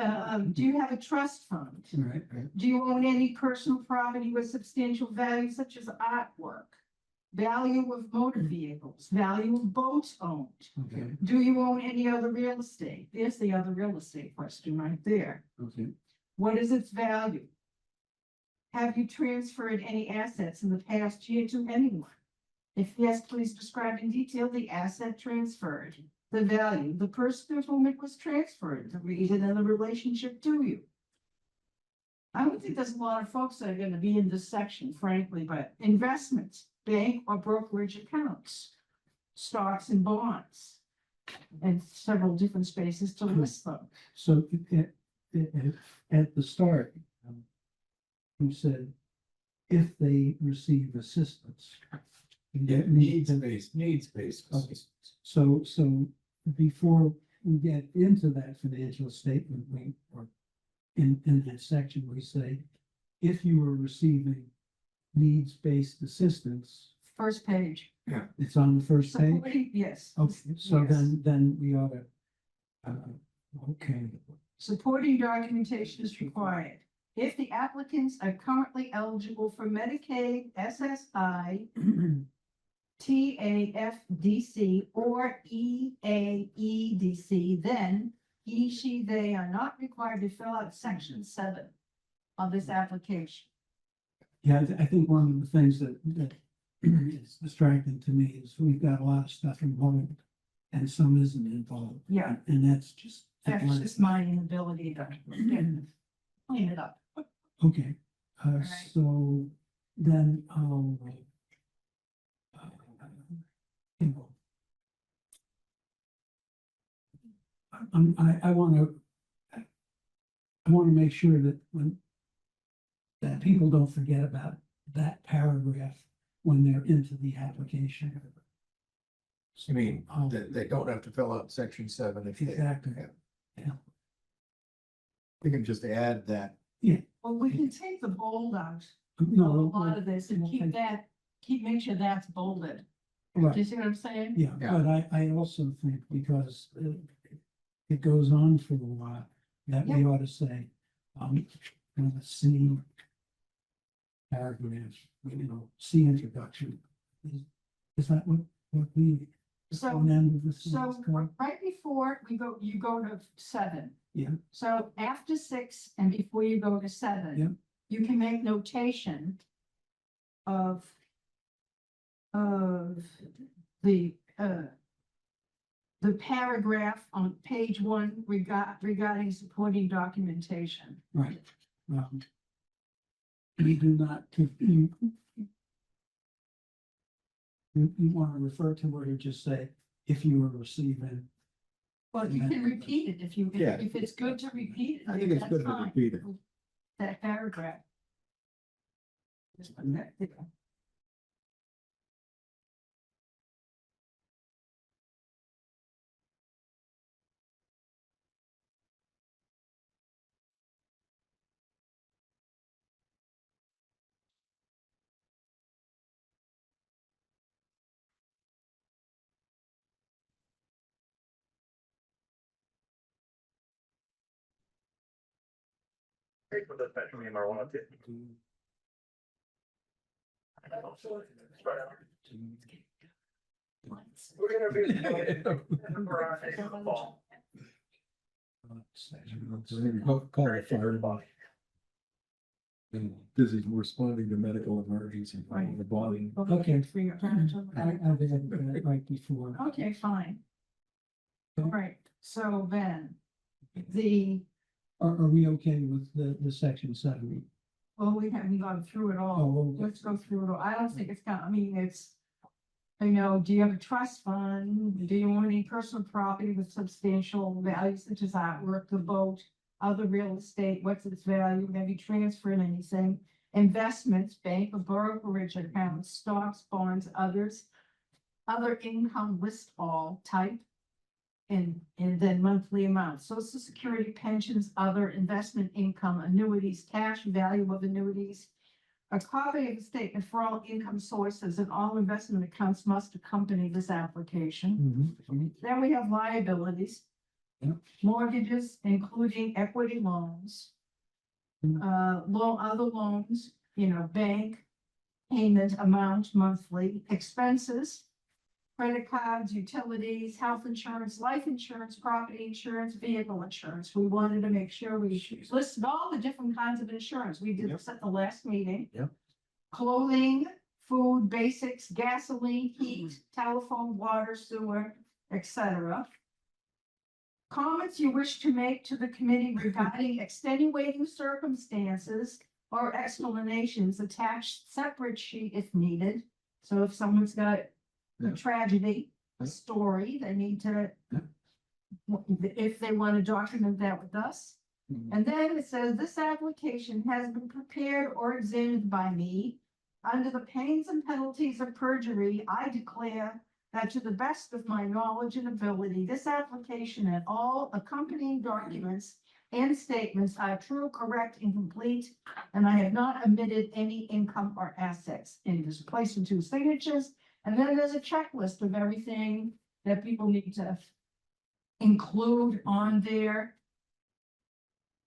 do you have a trust fund? right, Do you own any personal property with substantial value such as artwork? Value of motor vehicles, value of boats owned? okay, Do you own any other real estate? There's the other real estate question right there. okay. What is its value? Have you transferred any assets in the past year to anyone? If yes, please describe in detail the asset transferred, the value, the person to whom it was transferred, the reason and the relationship to you. I don't think there's a lot of folks that are gonna be in this section, frankly, but investments, bank or brokerage accounts, stocks and bonds, and several different spaces to list them. So at the start, you said if they receive assistance. Yeah, needs-based Okay. So before we get into that financial statement, or in that section, we say, if you were receiving needs-based assistance, First page. it's on the first page? Supporting, yes. Okay, so Yes. then we ought to, okay, Supporting documentation is required. If the applicants are currently eligible for Medicaid, SSI, TAFDC, or EAEDC, then he, she, they are not required to fill out section 7 of this application. yeah, I think one of the things that is distracting to me is we've got a lot of stuff involved and some isn't involved. Yeah. And that's just. That's just my inability to clean it up. Okay, right. so then, you know, I want to make sure that that people don't forget about that paragraph when they're into the application. I mean, Um, they don't have to fill out section 7 if they. Exactly. Yeah. Yeah. We can just add that. Well, we can take the bold out of a No, lot of this and make sure that's bolded. Do you right, see what I'm saying? yeah, Yeah. but I also think because it goes on for a while, that we ought to say, C paragraph, C introduction. Is that what we? So- on end of this So is called? right before you go to 7. Yeah. So after 6 and before you go to 7. Yeah. You can make notation of the paragraph on page 1 regarding supporting documentation. Right. We do not, you want to refer to where you just say, if you were receiving. Well, you can repeat it if Yeah. if it's good to repeat it. I think it's that's good to fine. repeat it. That paragraph. Just put that there. Call the fire department. And busy responding to medical emergency. Right. The body. Okay. For your parent. I had that right before. Okay, fine. All right, so then, the, Are we okay with the section 7? well, we haven't gone through it all. Oh, okay. Let's go through it all. I don't think it's got, I mean, it's, do you have a trust fund? Do you own any personal property with substantial value such as artwork, the boat, other real estate? What's its value? Have you transferred anything? Investments, bank or brokerage accounts, stocks, bonds, other income, list all type. And then monthly amounts, social security, pensions, other investment income, annuities, cash value of annuities. A copy of the statement for all income sources and all investment accounts must accompany this application. Then we have liabilities. Yeah. Mortgages, including equity loans. Other loans, bank payment amount monthly, expenses. Credit cards, utilities, health insurance, life insurance, property insurance, vehicle insurance. We wanted to make sure we listed all the different kinds of insurance. We did this at the last meeting. Yep. Clothing, food, basics, gasoline, heat, telephone, water, sewer, etc. Comments you wish to make to the committee regarding extenuating circumstances or explanations, attached separate sheet if needed. So if someone's got a tragedy, a story, they need to, if they want to document that with us. And then it says, this application has been prepared or examined by me. Under the pains and penalties of perjury, I declare that to the best of my knowledge and ability, this application and all accompanying documents and statements are true, correct, and complete, and I have not omitted any income or assets. And there's a place for 2 signatures, and then there's a checklist of everything that people need to include on there.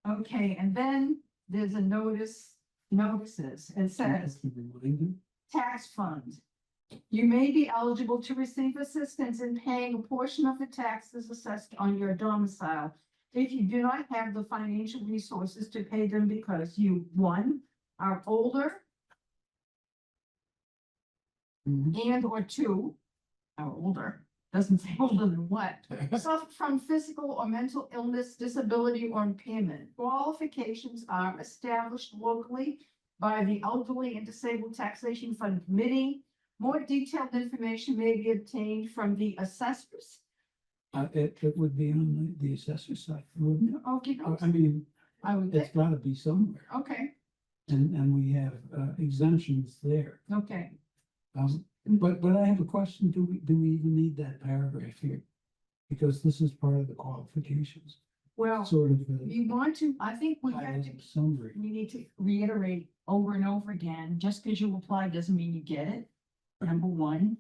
Okay, and then there's a notices, it says, tax fund. You may be eligible to receive assistance in paying a portion of the taxes assessed on your domicile if you do not have the financial resources to pay them because you, 1, are older, and or 2, are older, doesn't say older than what, suffer from physical or mental illness, disability, or impairment. Qualifications are established locally by the Elderly and Disabled Taxation Fund Committee. More detailed information may be obtained from the assessors. It would be on the assessor side, wouldn't it? Okay, I mean, I would it's think, gotta be somewhere, okay, and we have exemptions there. okay. But I have a question, do we even need that paragraph here? Because this is part of the qualifications, Well, sort of you want to, I think we have to, a summary. we need to reiterate over and over again, just because you apply doesn't mean you get it. Number 1,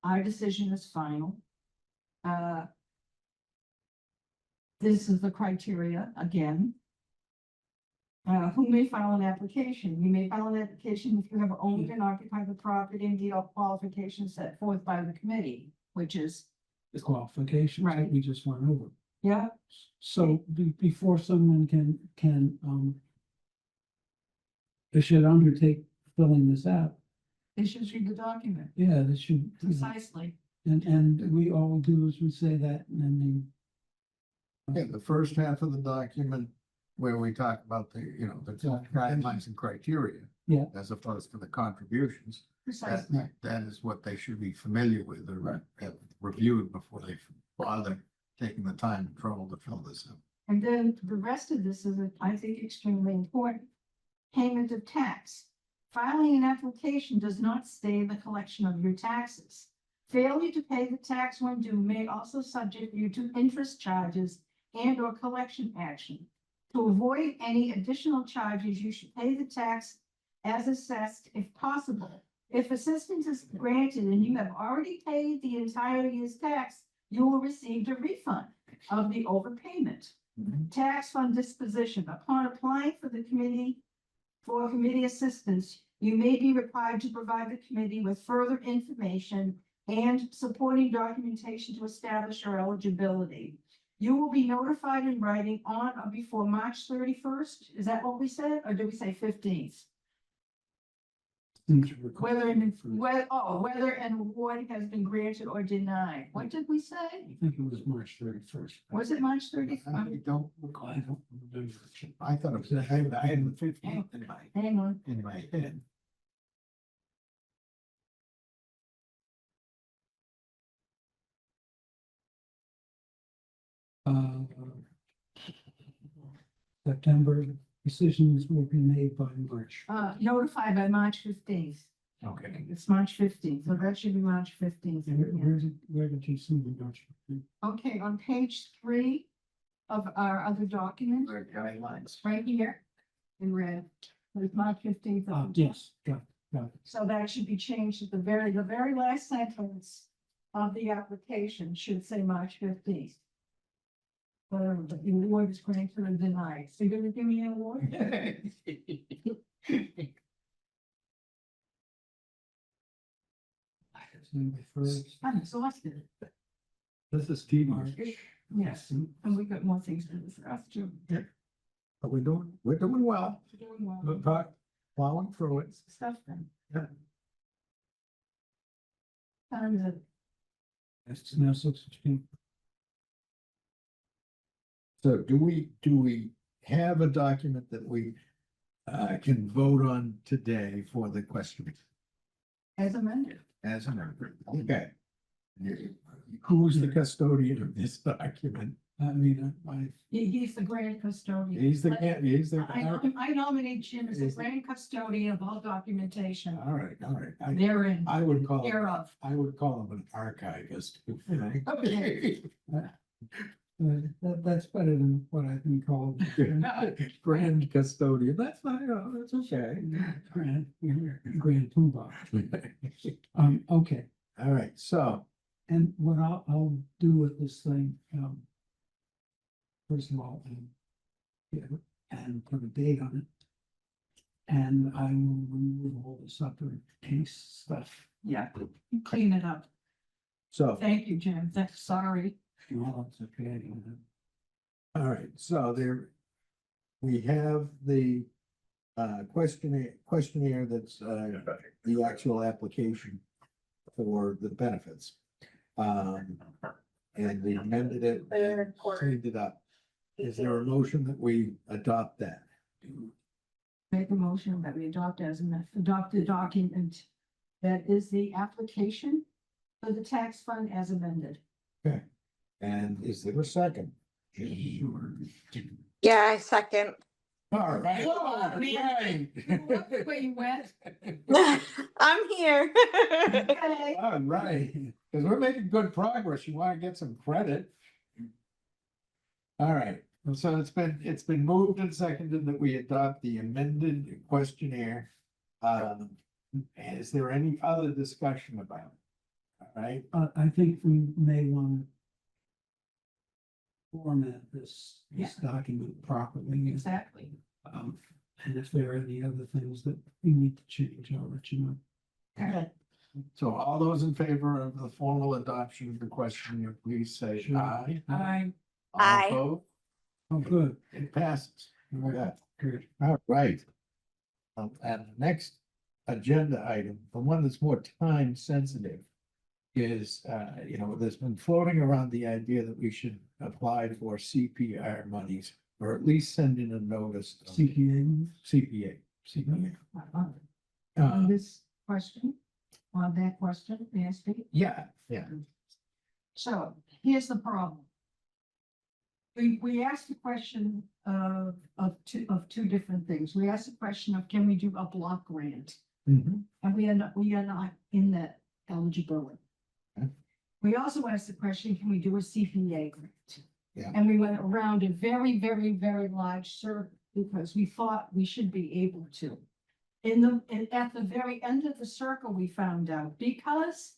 our decision is final. This is the criteria again. Who may file an application? You may file an application if you have owned and occupied the property and the qualifications set forth by the committee, which is, The qualifications that Right. we just went over. yeah, So before someone they should undertake filling this out, they should read the document yeah, they should, you know, precisely. and we all do is we say that and then Yeah, the first half of the document where we talk about the, the guidelines and criteria. Yeah. As opposed to the contributions, Precisely. that is what they should be familiar with or have reviewed before they bother taking the time and trouble to fill this out. And then the rest of this is, I think, extremely important. Payment of tax. Filing an application does not stay the collection of your taxes. Failure to pay the tax when due may also subject you to interest charges and or collection action. To avoid any additional charges, you should pay the tax as assessed if possible. If assistance is granted and you have already paid the entire year's tax, you will receive a refund of the overpayment. Tax fund disposition. Upon applying for committee assistance, you may be required to provide the committee with further information and supporting documentation to establish your eligibility. You will be notified in writing on or before March 31st. Is that what we said? Or did we say 15th? Whether an award has been granted or denied. What did we say? I think it was March 31st. Was it March 31st? I don't recall. I don't remember. I thought it was, I had the 15th Hang on. in my head. Uh, September, decisions will be made by March. Notified by March 15th. Okay. It's March 15th, so that should be March 15th. Where did you see the March? Okay, on page 3 of our other document, The guidelines. right here in red, there's March 15th. Yes, got it. So that should be changed at the very last sentence of the application should say March 15th. Whatever, but the award is granted or denied. So you're gonna give me an award? I'm exhausted. This is T March. Yes, and we got more things to discuss too. But we're doing well. We're doing well. Plowing through it. Stuff then. Yeah. And It's now 6:15. So do we have a document that we can vote on today for the question as amended. as an effort? Okay. Who's the custodian of this document? I mean, He's the grand custodian. He's the. I nominate Jim as the grand custodian of all documentation All right. therein, I would call him thereof. an archivist. Okay. That's better than what I've been called. Grand custodian, that's not, that's okay. Grand poobah. Okay, All right, so, and what I'll do with this thing, first of all, yeah, and put a date on it. And I will remove all this upper case stuff. Yeah, clean it up. so, Thank you, Jim. That's sorry. Well, it's okay. all right, so there, we have the questionnaire that's the actual application for the benefits. And we amended it, and cleaned it up. Is there a motion that we adopt that? Make a motion that we adopt the document that is the application for the tax fund as amended. And is there a second? Sure. Yeah, I second. All right. Oh, All man. right. Where you went? I'm here. Okay. All right, because we're making good progress. You want to get some credit. All right, so it's been moved and seconded that we adopt the amended questionnaire. Is there any other discussion about it? All right, I think we may want to format this document properly. Exactly. And if there are any other things that we need to change, I'll let you know. Okay. so all those in favor of the formal adoption of the questionnaire, please say Sure. aye. I, All Aye. opposed? Oh, good. It passes. Yeah. Good. All right. And the next agenda item, the one that's more time sensitive. Is, there's been floating around the idea that we should apply for CPR monies. Or at least send in a notice. of CPA. CPA. CPA. on this question, on that question, may I speak? Yeah, yeah. So here's the problem. We asked the question of two different things. We asked the question of, can we do a block grant? Mhm. And we are not in that eligibility. Okay. We also asked the question, can we do a CPA grant? Yeah. And we went around a very, very, very large circle because we thought we should be able to. At the very end of the circle, we found out because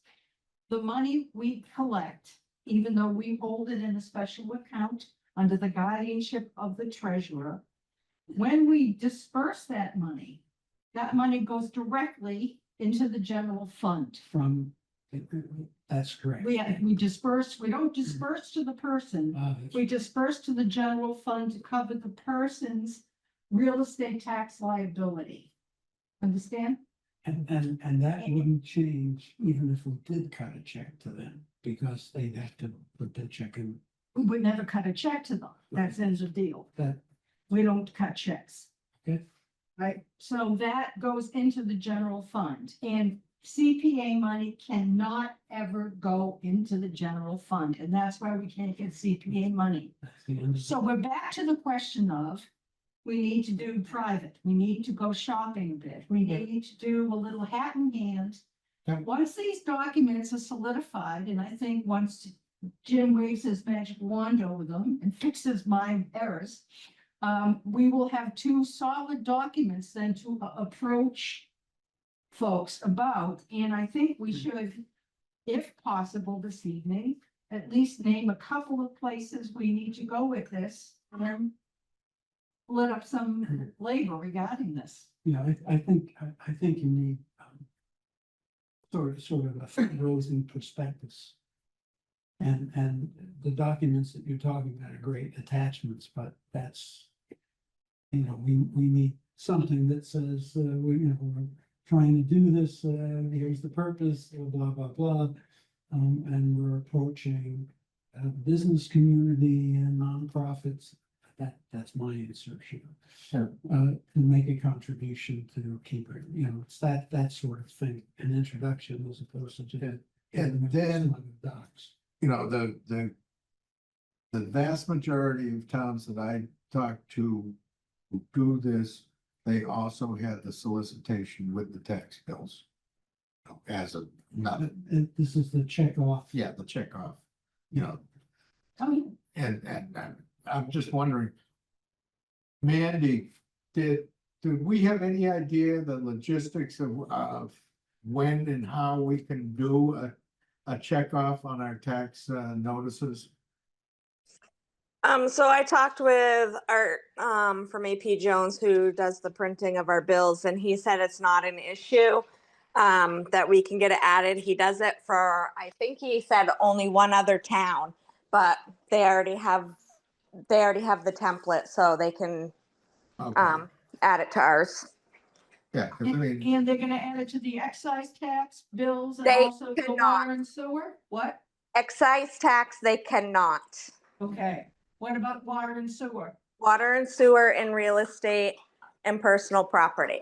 the money we collect, even though we hold it in a special account under the guardianship of the treasurer, when we disperse that money goes directly into the general fund. From, that's correct. We disperse, we don't disperse to the person. We disperse to the general fund to cover the person's real estate tax liability. Understand? And that wouldn't change even if we did cut a check to them, because they'd have to put the check in. We would never cut a check to them. That's in the deal. That, We don't cut checks. Okay. Right, so that goes into the general fund, and CPA money cannot ever go into the general fund, and that's why we can't get CPA money. that's the end of So we're back to the question of, we need to do private, we need to go shopping a bit, we need to do a little hat in hand. Yeah. Once these documents are solidified, and I think once Jim waves his magic wand over them and fixes my errors, we will have two solid documents then to approach folks about, and I think we should, if possible this evening, at least name a couple of places we need to go with this, and then let up some labor regarding this. Yeah, I think you need sort of a frozen prospectus. And the documents that you're talking about are great attachments, but that's, we need something that says, we're trying to do this, here's the purpose, blah, blah, blah. And we're approaching business community and nonprofits. That's my insertion. Sure. To make a contribution to keep it, it's that sort of thing, an introduction as opposed to just. And then, Docs. the vast majority of towns that I talked to who do this, they also had the solicitation with the tax bills. As a, not, This is the check off. yeah, the check off, Oh, and I'm just wondering. Mandy, did we have any idea the logistics of when and how we can do a checkoff on our tax notices? So I talked with Art, from AP Jones, who does the printing of our bills, and he said it's not an issue. That we can get it added. He does it for, I think he said only one other town, but they already have the template, so they can, Okay, add it to ours. yeah, 'cause I mean, And they're gonna add it to the excise tax bills and They also the cannot. water and sewer? What? Excise tax, they cannot. Okay, what about water and sewer? Water and sewer and real estate and personal property.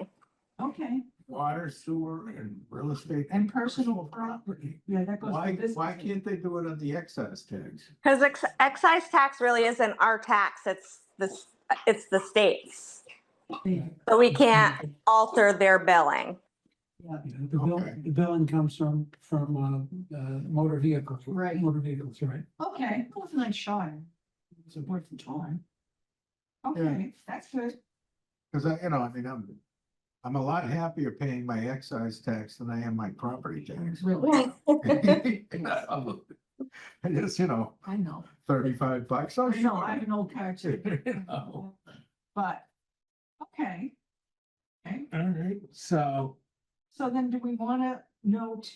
Okay, water, sewer, and real estate. and personal property, yeah, that goes. Why, to business. why can't they do it on the excise tax? Because excise tax really isn't our tax, it's the state's. Yeah, So we can't alter their billing. yeah. Okay. The billing comes from, motor vehicles. Right. Motor vehicles, right? Okay, it was a nice shot. It's worth the time. Okay, that's good. Cause I, I mean, I'm a lot happier paying my excise tax than I am my property tax. Really, And it's, I know. $35. Oh, I know, I sure. have an old car too. You know. But, okay. Okay, All right, so. so then do we wanna note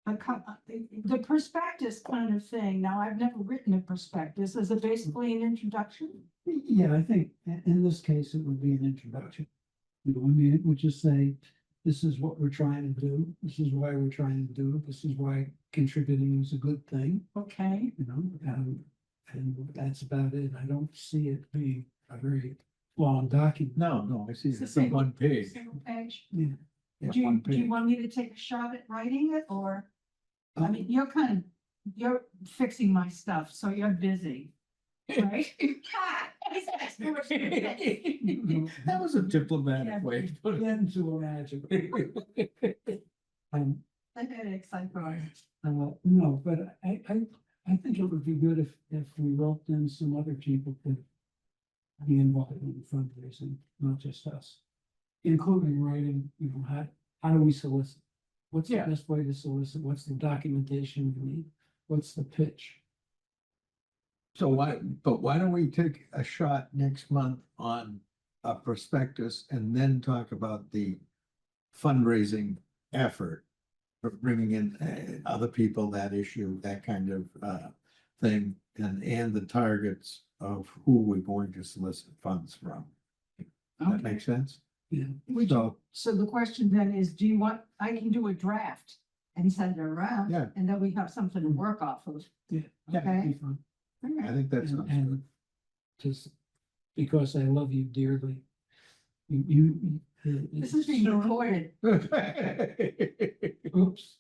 the prospectus kind of thing? Now, I've never written a prospectus. Is it basically an introduction? Yeah, I think in this case, it would be an introduction. I mean, it would just say, this is what we're trying to do, this is why we're trying to do it, this is why contributing is a good thing, Okay, and that's about it. I don't see it being a very long document. No, I see It's a it's a single- one page. single page. Yeah. Yeah, Do you, one do you page. want me to take a shot at writing it, or? I mean, you're fixing my stuff, so you're busy, right? That was a diplomatic way to put it. Again, to imagine. The headaches I brought. No, but I think it would be good if we wrote in some other people could be involved in fundraising, not just us. Including writing, how do we solicit? What's the Yeah. best way to solicit? What's the documentation we need? What's the pitch? So why don't we take a shot next month on a prospectus and then talk about the fundraising effort? For bringing in other people, that issue, that kind of thing, and the targets of who we're going to solicit funds from. That Okay. makes sense? Yeah. So, So the question then is, do you want, I can do a draft and send it around? Yeah. And then we have something to work off of. Yeah. Yeah. that'd be fun. I think that's. And just because I love you dearly. You. This is being recorded. Oops.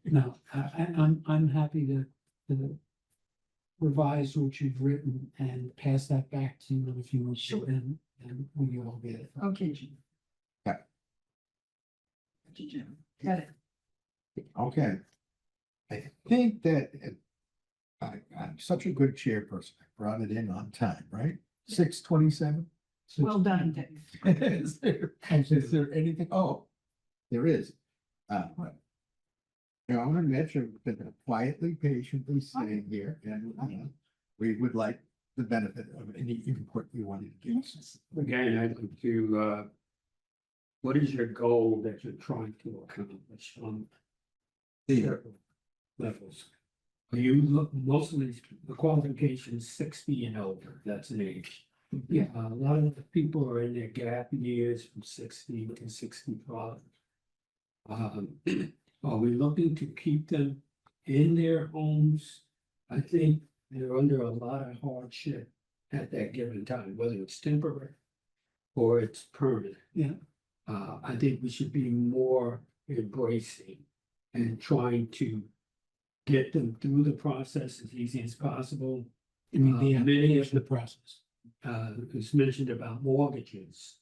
No, I'm happy to revise what you've written and pass that back to you in a few months. Sure. And we all get it. Okay, Jim. Yeah. Jim, got it. Okay. I think that I'm such a good chairperson. I brought it in on time, right? 6:27. Well done, Dave. Is there anything? Oh, there is. Owner Mitch have been quietly, patiently sitting here, and we would like the benefit of any input you wanted to give us. Again, I'd like to, what is your goal that you're trying to accomplish on certain levels? Are you look, mostly the qualification is 60 and over, that's an age. Yeah, a lot of the people are in their gap years from 60 to 65. Are we looking to keep them in their homes? I think they're under a lot of hardship at that given time, whether it's temporary or it's permanent. Yeah. I think we should be more embracing and trying to get them through the process as easy as possible. I mean, the Many of the the, process. it's mentioned about mortgages.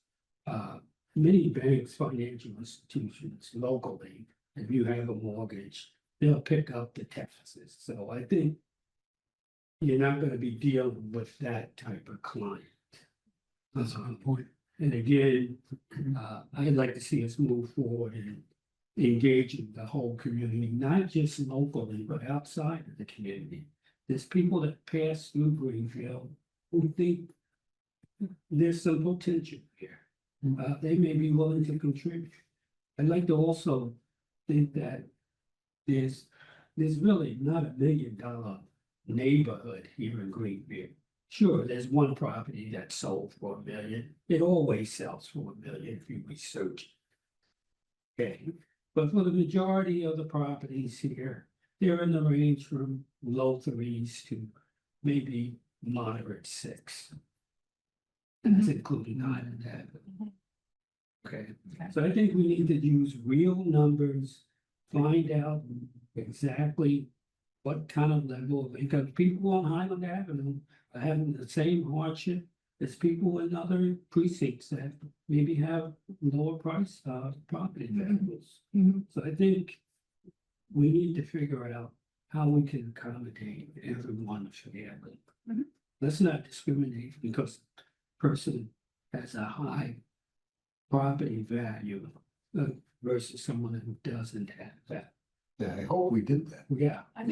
Many banks, financial institutions locally, if you have a mortgage, they'll pick up the taxes. So I think you're not gonna be dealing with that type of client. That's a good point. And again, I'd like to see us move forward and engaging the whole community, not just locally, but outside of the community. There's people that pass through Greenfield who think there's some potential here. They may be willing to contribute. I'd like to also think that there's really not $1 million neighborhood here in Greenfield. Sure, there's one property that sold for $1 million. It always sells for $1 million if you research it. Okay, but for the majority of the properties here, they're in the range from low threes to maybe moderate six. And that's including Island Avenue. Okay, so I think we need to use real numbers, find out exactly what kind of level, because people on Highland Avenue are having the same hardship as people in other precincts that maybe have lower price property values. Mhm. So I think we need to figure out how we can accommodate everyone fairly. Mhm. Let's not discriminate because person has a high property value versus someone who doesn't have that. Yeah, I hope we did that. Yeah. I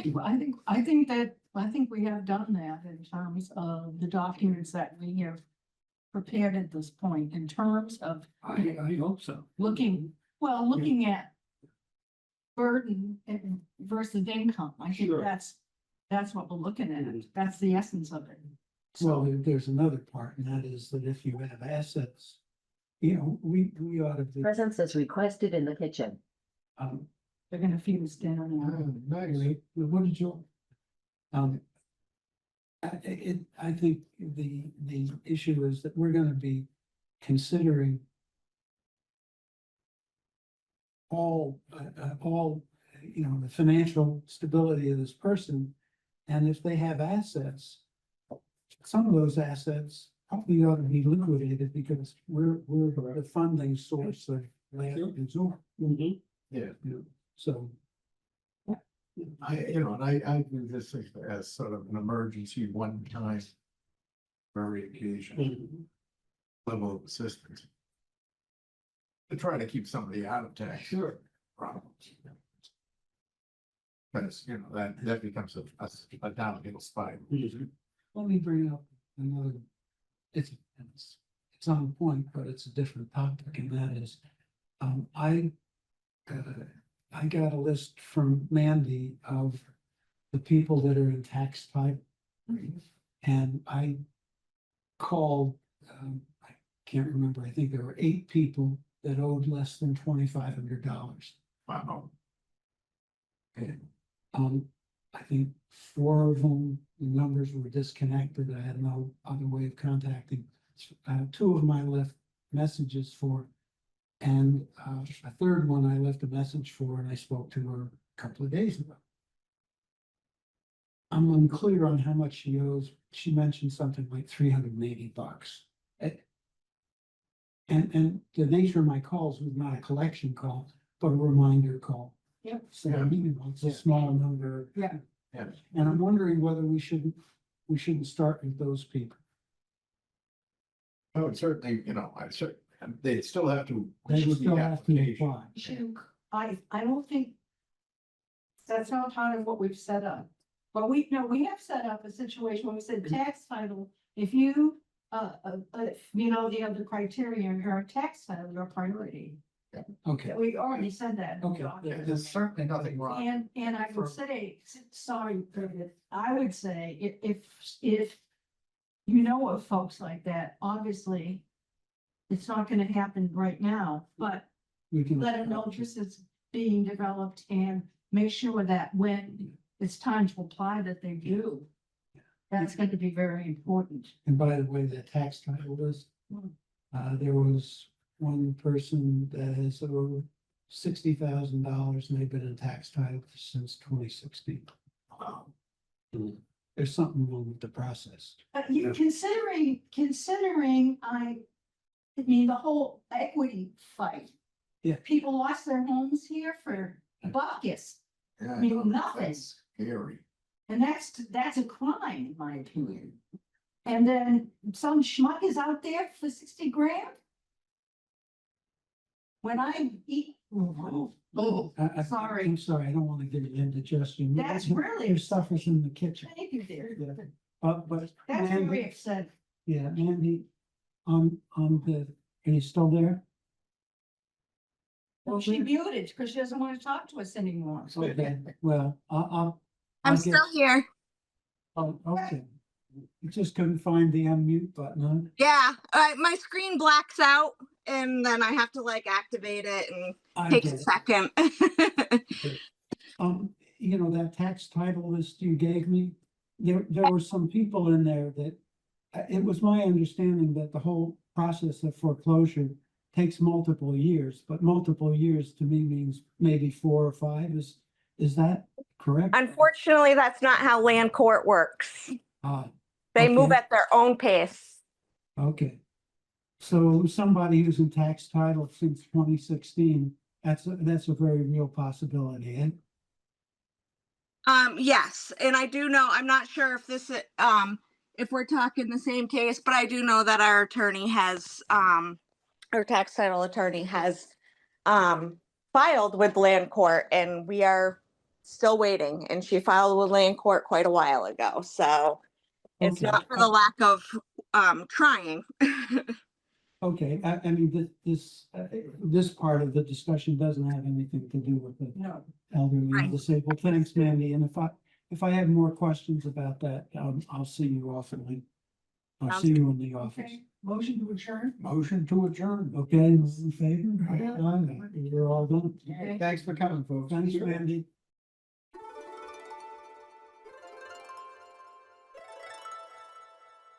think we have done that in terms of the documents that we have prepared at this point, in terms of I hope so. looking at burden and versus income. I think Sure. that's what we're looking at. That's the essence of it. Well, there's another part, and that is that if you have assets, we ought to be, Presence is requested in the kitchen. They're gonna feed us dinner now. Anyway, what did you? I think the issue is that we're gonna be considering all, the financial stability of this person. And if they have assets, some of those assets probably ought to be liquidated because we're the funding source of land and so. Mhm. Yeah, So. I do this as sort of an emergency one-time, very occasional level of assistance. To try to keep somebody out of tax. Sure. Problems. Because, that becomes a downhill spiral. Mhm. Let me bring up another, it's on point, but it's a different topic, and that is, I got a list from Mandy of the people that are in tax type. And I called, I can't remember, I think there were 8 people that owed less than $2,500. Wow. And I think 4 of them, the numbers were disconnected. I had no other way of contacting. 2 of them I left messages for. And a third one I left a message for, and I spoke to her a couple of days ago. I'm unclear on how much she owes. She mentioned something like $380. And the nature of my calls was not a collection call, but a reminder call. Yep. So, it's a small number. Yeah. Yeah. And I'm wondering whether we shouldn't start with those people. oh, certainly, they still have to. They issue the still have to application. apply. I don't think that's not part of what we've set up. But we have set up a situation where we said tax title, if you, the other criteria in your tax title, your priority. Okay, We already said that. okay. There's certainly nothing wrong. And I would say, sorry, David, I would say if you know of folks like that, obviously it's not gonna happen right now, but We can. let them know this is being developed and make sure that when it's time to apply that they do. That's going to be very important. And by the way, the tax title list, there was one person that has owed $60,000 and they've been in tax title since 2016. Wow. There's something wrong with the process. You considering, I mean, the whole equity fight. Yeah. People lost their homes here for buckets. Yeah, I mean, nothing. that's scary. And that's a crime, in my opinion. And then some schmuck is out there for 60 grand? When I eat, sorry, I'm sorry, I don't want to get indigestion. That's really- Your stuff is in the kitchen. thank you, dear. But, That's Mandy- very upsetting. yeah, Mandy, are you still there? Well, she muted because she doesn't want to talk to us anymore. Okay, well, I'll I'm get- still here. Oh, okay. You just couldn't find the unmute button, huh? Yeah, my screen blacks out and then I have to like activate it and I takes get a it. second. You know, that tax title list you gave me, there were some people in there that, it was my understanding that the whole process of foreclosure takes multiple years, but multiple years to me means maybe 4 or 5. Is that correct? Unfortunately, that's not how land court works. Ah, They move Okay. at their own pace. okay. So somebody who's in tax title since 2016, that's a very real possibility, eh? Yes, and I do know, I'm not sure if this, if we're talking the same case, but I do know that our attorney has, our tax title attorney has, filed with land court and we are still waiting. And she filed with land court quite a while ago, so it's Okay. not for the lack of, trying. Okay, I mean, this part of the discussion doesn't have anything to do with the No. elderly and Right. disabled. Thanks, Mandy. And if I have more questions about that, I'll see you often. I'll Sounds see you in the office. Okay, motion to adjourn? Motion to adjourn. Okay, those in favor? Yeah. Aye. We're all done. Okay. Thanks for coming, folks. Thanks, Mandy.